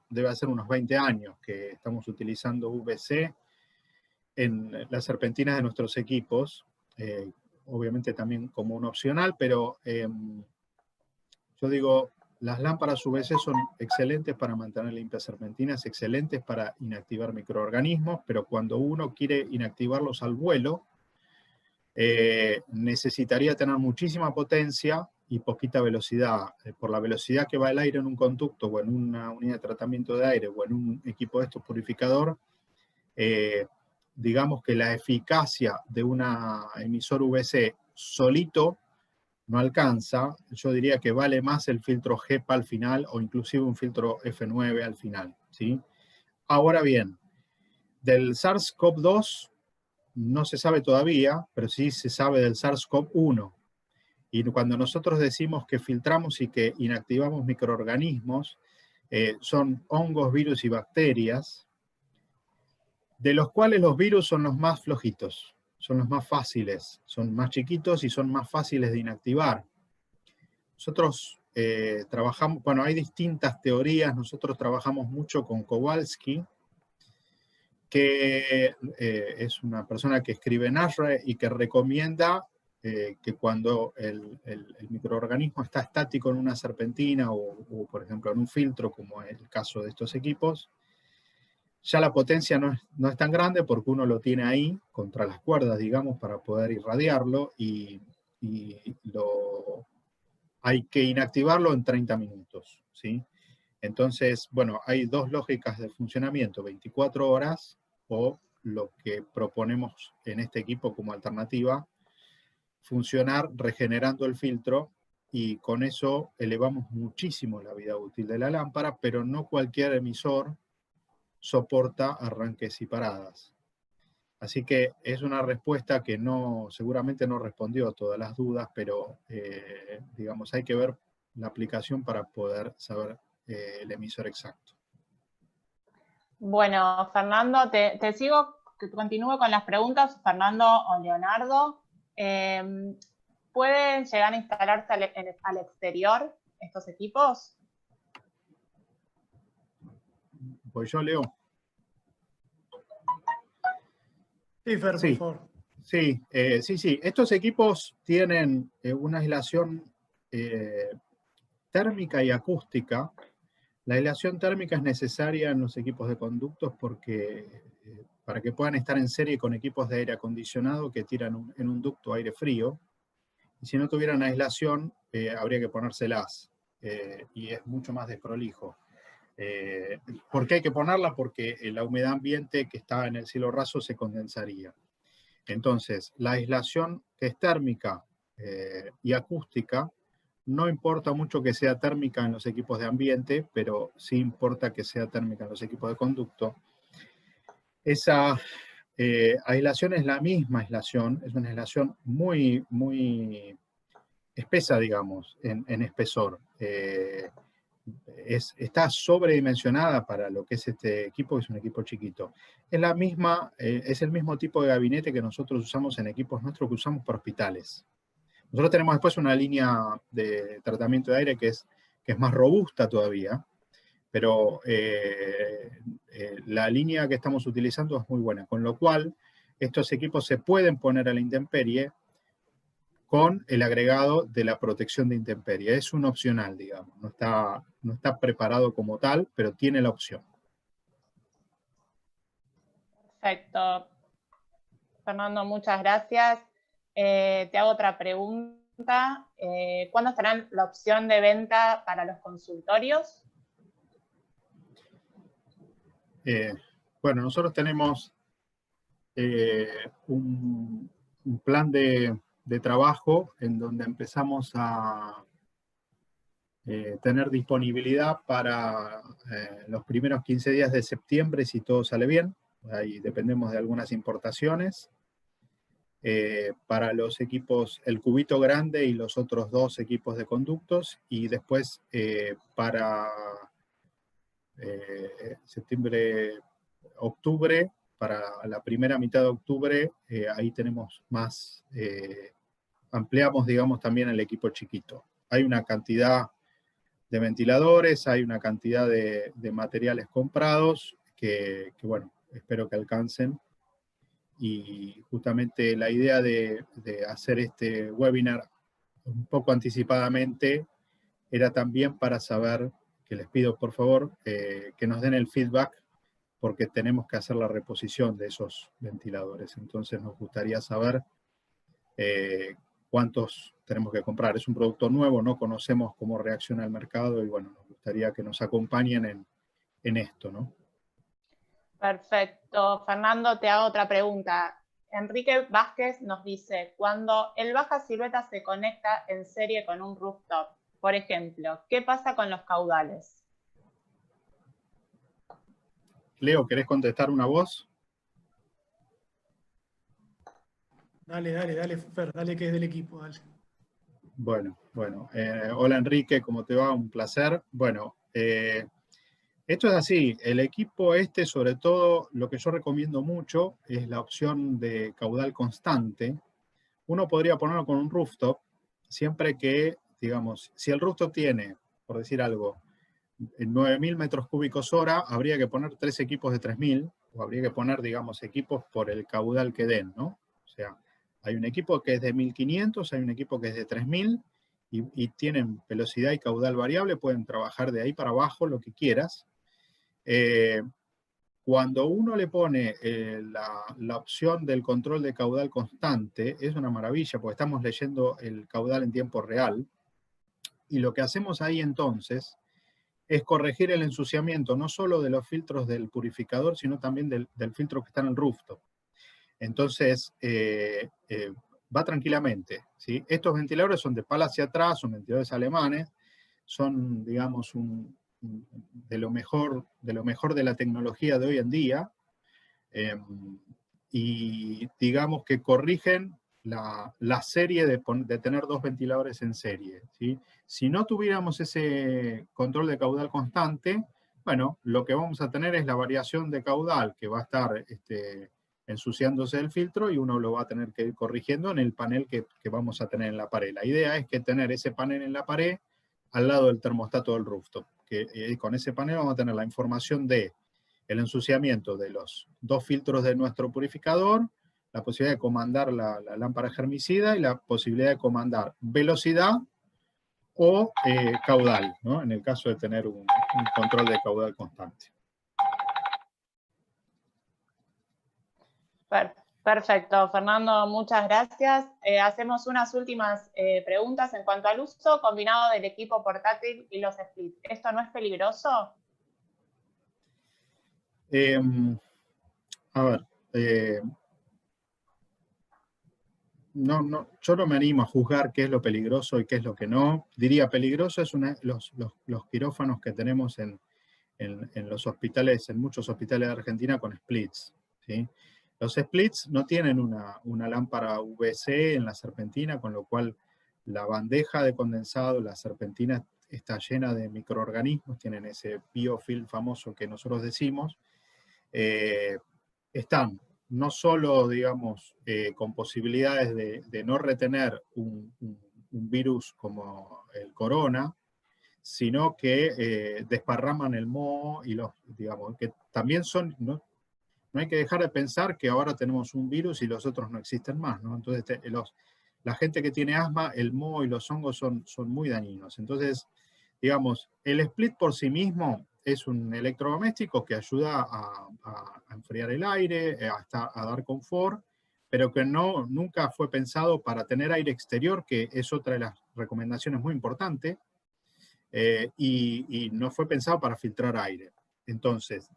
Speaker 3: debe hacer unos 20 años que estamos utilizando UVC en las serpentinas de nuestros equipos. Obviamente también como un opcional, pero yo digo, las lámparas UVC son excelentes para mantener limpias serpentinas, excelentes para inactivar microorganismos, pero cuando uno quiere inactivarlos al vuelo, necesitaría tener muchísima potencia y poquita velocidad. Por la velocidad que va el aire en un conducto, o en una unidad de tratamiento de aire, o en un equipo de estos purificador, digamos que la eficacia de una emisor UVC solito no alcanza. Yo diría que vale más el filtro HEPA al final, o inclusive un filtro F9 al final, ¿sí? Ahora bien, del SARS-CoV-2 no se sabe todavía, pero sí se sabe del SARS-CoV-1. Y cuando nosotros decimos que filtramos y que inactivamos microorganismos, son hongos, virus y bacterias, de los cuales los virus son los más flojitos, son los más fáciles, son más chiquitos y son más fáciles de inactivar. Nosotros trabajamos, bueno, hay distintas teorías. Nosotros trabajamos mucho con Kowalski, que es una persona que escribe en ASRE y que recomienda que cuando el microorganismo está estático en una serpentina, o por ejemplo en un filtro, como es el caso de estos equipos, ya la potencia no es tan grande, porque uno lo tiene ahí contra las cuerdas, digamos, para poder irradiarlo, y hay que inactivarlo en 30 minutos, ¿sí? Entonces, bueno, hay dos lógicas de funcionamiento: 24 horas, o lo que proponemos en este equipo como alternativa, funcionar regenerando el filtro, y con eso elevamos muchísimo la vida útil de la lámpara, pero no cualquier emisor soporta arranques y paradas. Así que es una respuesta que seguramente no respondió a todas las dudas, pero digamos, hay que ver la aplicación para poder saber el emisor exacto.
Speaker 1: Bueno, Fernando, te sigo, continúo con las preguntas, Fernando o Leonardo. ¿Pueden llegar a instalarse al exterior estos equipos?
Speaker 3: Pues yo leo.
Speaker 2: Sí, Fer, por favor.
Speaker 3: Sí, sí. Estos equipos tienen una aislación térmica y acústica. La aislación térmica es necesaria en los equipos de conductos porque para que puedan estar en serie con equipos de aire acondicionado que tiran en un ducto aire frío. Y si no tuvieran aislación, habría que ponérselas. Y es mucho más desprolijo. ¿Por qué hay que ponerla? Porque la humedad ambiente que está en el cielo raso se condensaría. Entonces, la aislación que es térmica y acústica, no importa mucho que sea térmica en los equipos de ambiente, pero sí importa que sea térmica en los equipos de conducto. Esa aislación es la misma aislación, es una aislación muy, muy espesa, digamos, en espesor. Está sobredimensionada para lo que es este equipo, que es un equipo chiquito. Es el mismo tipo de gabinete que nosotros usamos en equipos nuestros que usamos para hospitales. Nosotros tenemos después una línea de tratamiento de aire que es más robusta todavía, pero la línea que estamos utilizando es muy buena, con lo cual estos equipos se pueden poner a la intemperie con el agregado de la protección de intemperie. Es un opcional, digamos, no está preparado como tal, pero tiene la opción.
Speaker 1: Perfecto. Fernando, muchas gracias. Te hago otra pregunta. ¿Cuándo estarán la opción de venta para los consultorios?
Speaker 3: Bueno, nosotros tenemos un plan de trabajo en donde empezamos a tener disponibilidad para los primeros 15 días de septiembre, si todo sale bien. Ahí dependemos de algunas importaciones. Para los equipos, el cubito grande y los otros 2 equipos de conductos, y después para septiembre, octubre, para la primera mitad de octubre, ahí tenemos más, ampliamos, digamos, también el equipo chiquito. Hay una cantidad de ventiladores, hay una cantidad de materiales comprados que, bueno, espero que alcancen. Y justamente la idea de hacer este webinar un poco anticipadamente era también para saber, que les pido por favor, que nos den el feedback, porque tenemos que hacer la reposición de esos ventiladores. Entonces nos gustaría saber cuántos tenemos que comprar. Es un producto nuevo, no conocemos cómo reacciona el mercado y bueno, nos gustaría que nos acompañen en esto, ¿no?
Speaker 1: Perfecto. Fernando, te hago otra pregunta. Enrique Vázquez nos dice, cuando el baja silueta se conecta en serie con un rooftop, por ejemplo, ¿qué pasa con los caudales?
Speaker 3: Leo, ¿querés contestar una voz?
Speaker 2: Dale, Fer, dale que es del equipo, dale.
Speaker 3: Bueno. Hola Enrique, ¿cómo te va? Un placer. Bueno, esto es así. El equipo sobre todo, lo que yo recomiendo mucho es la opción de caudal constante. Uno podría ponerlo con un rooftop, siempre que, digamos, si el rooftop tiene, por decir algo, 9.000 metros cúbicos hora, habría que poner 3 equipos de 3.000, o habría que poner, digamos, equipos por el caudal que den, ¿no? O sea, hay un equipo que es de 1.500, hay un equipo que es de 3.000, y tienen velocidad y caudal variable, pueden trabajar de ahí para abajo lo que quieras. Cuando uno le pone la opción del control de caudal constante, es una maravilla, porque estamos leyendo el caudal en tiempo real, y lo que hacemos ahí entonces es corregir el ensuciamiento no solo de los filtros del purificador, sino también del filtro que está en el rooftop. Entonces, va tranquilamente, ¿sí? Estos ventiladores son de pala hacia atrás, son ventiladores alemanes, son, digamos, de lo mejor de la tecnología de hoy en día, y digamos que corrigen la serie de tener dos ventiladores en serie, ¿sí? Si no tuviéramos ese control de caudal constante, bueno, lo que vamos a tener es la variación de caudal que va a estar ensuciándose el filtro, y uno lo va a tener que ir corrigiendo en el panel que vamos a tener en la pared. La idea es que tener ese panel en la pared al lado del termostato del rooftop, que con ese panel vamos a tener la información de el ensuciamiento de los dos filtros de nuestro purificador, la posibilidad de comandar la lámpara germicida y la posibilidad de comandar velocidad o caudal, ¿no? En el caso de tener un control de caudal constante.
Speaker 1: Perfecto, Fernando, muchas gracias. Hacemos unas últimas preguntas en cuanto al uso combinado del equipo portátil y los splits. ¿Esto no es peligroso?
Speaker 3: A ver, yo no me animo a juzgar qué es lo peligroso y qué es lo que no. Diría, peligroso es los quirófanos que tenemos en los hospitales, en muchos hospitales de Argentina con splits, ¿sí? Los splits no tienen una lámpara UVC en la serpentina, con lo cual la bandeja de condensado, la serpentina, está llena de microorganismos, tienen ese biofilm famoso que nosotros decimos. Están no solo, digamos, con posibilidades de no retener un virus como el corona, sino que desparraman el moho y digamos, que también son, no hay que dejar de pensar que ahora tenemos un virus y los otros no existen más, ¿no? Entonces, la gente que tiene asma, el moho y los hongos son muy dañinos. Entonces, digamos, el split por sí mismo es un electrodoméstico que ayuda a enfriar el aire, hasta a dar confort, pero que nunca fue pensado para tener aire exterior, que es otra de las recomendaciones muy importantes, y no fue pensado para filtrar aire. Entonces,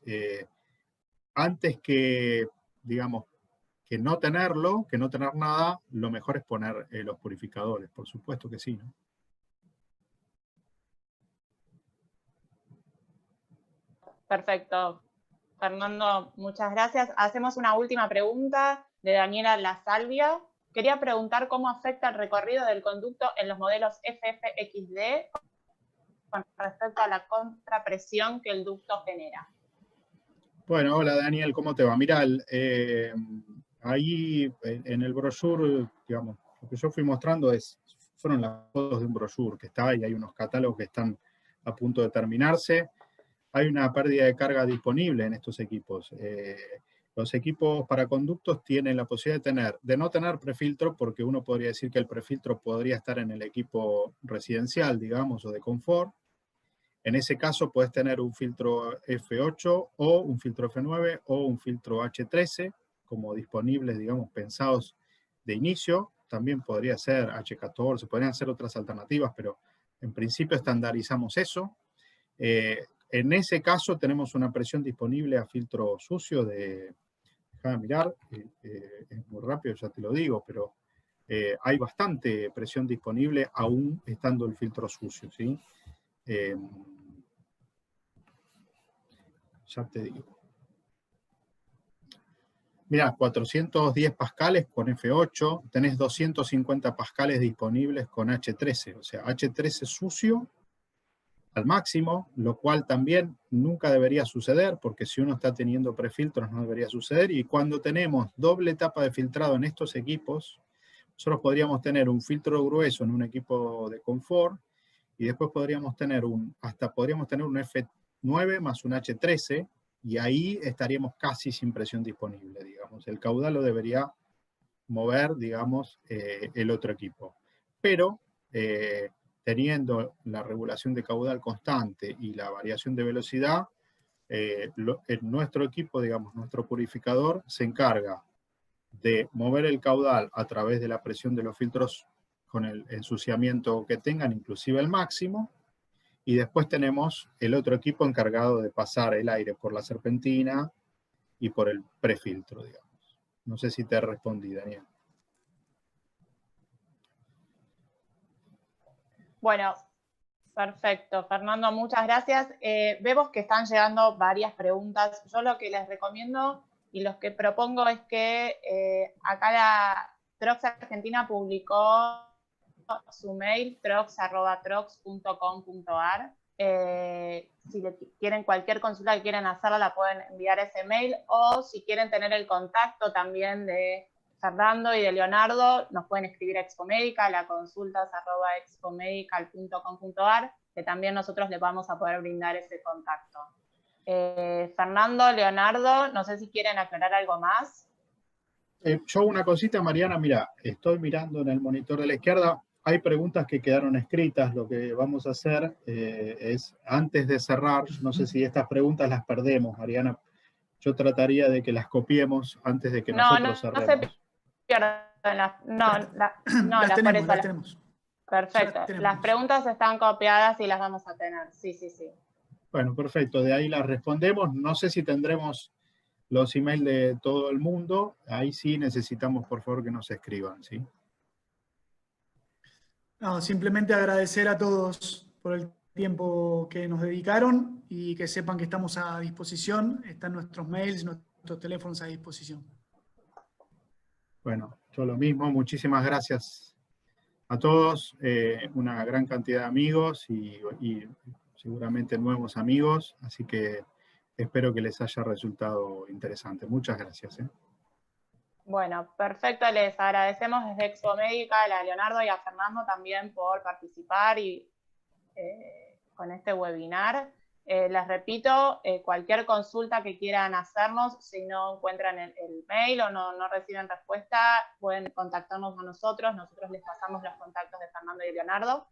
Speaker 3: antes que, digamos, que no tenerlo, que no tener nada, lo mejor es poner los purificadores, por supuesto que sí, ¿no?
Speaker 1: Perfecto. Fernando, muchas gracias. Hacemos una última pregunta de Daniela La Salvia. Quería preguntar cómo afecta el recorrido del conducto en los modelos FFXD con respecto a la contrapresión que el ducto genera.
Speaker 3: Bueno, hola Daniel, ¿cómo te va? Mirá, ahí en el brochure, digamos, lo que yo fui mostrando fueron las fotos de un brochure que está, y hay unos catálogos que están a punto de terminarse. Hay una pérdida de carga disponible en estos equipos. Los equipos para conductos tienen la posibilidad de no tener prefiltro, porque uno podría decir que el prefiltro podría estar en el equipo residencial, digamos, o de confort. En ese caso puedes tener un filtro F8 o un filtro F9 o un filtro H13 como disponibles, digamos, pensados de inicio. También podría ser H14, podrían ser otras alternativas, pero en principio estandarizamos eso. En ese caso tenemos una presión disponible a filtro sucio de, déjame mirar, es muy rápido, ya te lo digo, pero hay bastante presión disponible aún estando el filtro sucio, ¿sí? Ya te digo. Mirá, 410 pascales con F8, tenés 250 pascales disponibles con H13, o sea, H13 sucio al máximo, lo cual también nunca debería suceder, porque si uno está teniendo prefiltros no debería suceder, y cuando tenemos doble etapa de filtrado en estos equipos, nosotros podríamos tener un filtro grueso en un equipo de confort, y después podríamos tener hasta podríamos tener un F9 más un H13, y ahí estaríamos casi sin presión disponible, digamos. El caudal lo debería mover, digamos, el otro equipo. Pero, teniendo la regulación de caudal constante y la variación de velocidad, nuestro equipo, digamos, nuestro purificador, se encarga de mover el caudal a través de la presión de los filtros con el ensuciamiento que tengan, inclusive el máximo, y después tenemos el otro equipo encargado de pasar el aire por la serpentina y por el prefiltro, digamos. No sé si te respondí, Daniel.
Speaker 1: Bueno, perfecto. Fernando, muchas gracias. Vemos que están llegando varias preguntas. Yo lo que les recomiendo y lo que propongo es que acá la Trox Argentina publicó su mail, trox@trox.com.ar. Si quieren cualquier consulta que quieran hacerla, la pueden enviar ese mail, o si quieren tener el contacto también de Fernando y de Leonardo, nos pueden escribir a Expomedical, a consultas@expomedical.com.ar, que también nosotros les vamos a poder brindar ese contacto. Fernando, Leonardo, no sé si quieren aclarar algo más.
Speaker 3: Yo una cosita, Mariana, mira, estoy mirando en el monitor de la izquierda, hay preguntas que quedaron escritas. Lo que vamos a hacer es, antes de cerrar, no sé si estas preguntas las perdemos, Mariana, yo trataría de que las copiemos antes de que nosotros cerremos.
Speaker 1: No se pierdan
Speaker 2: las tenemos.
Speaker 1: Perfecto, las preguntas están copiadas y las vamos a tener, sí.
Speaker 3: Bueno, perfecto, de ahí las respondemos. No sé si tendremos los emails de todo el mundo, ahí sí necesitamos, por favor, que nos escriban, ¿sí?
Speaker 2: No, simplemente agradecer a todos por el tiempo que nos dedicaron y que sepan que estamos a disposición. Están nuestros mails, nuestros teléfonos a disposición.
Speaker 3: Bueno, yo lo mismo. Muchísimas gracias a todos. Una gran cantidad de amigos y seguramente nuevos amigos. Así que espero que les haya resultado interesante. Muchas gracias.
Speaker 1: Bueno, perfecto. Les agradecemos desde Expomedical a Leonardo y a Fernando también por participar con este webinar. Les repito, cualquier consulta que quieran hacernos, si no encuentran el mail o no reciben respuesta, pueden contactarnos a nosotros. Nosotros les pasamos los contactos de Fernando y Leonardo.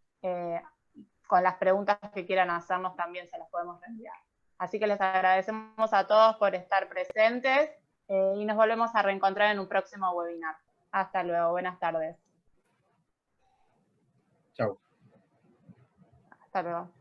Speaker 1: Con las preguntas que quieran hacernos también se las podemos reenviar. Así que les agradecemos a todos por estar presentes y nos volvemos a reencontrar en un próximo webinar. Hasta luego. Buenas tardes.
Speaker 3: Chao.
Speaker 1: Hasta luego.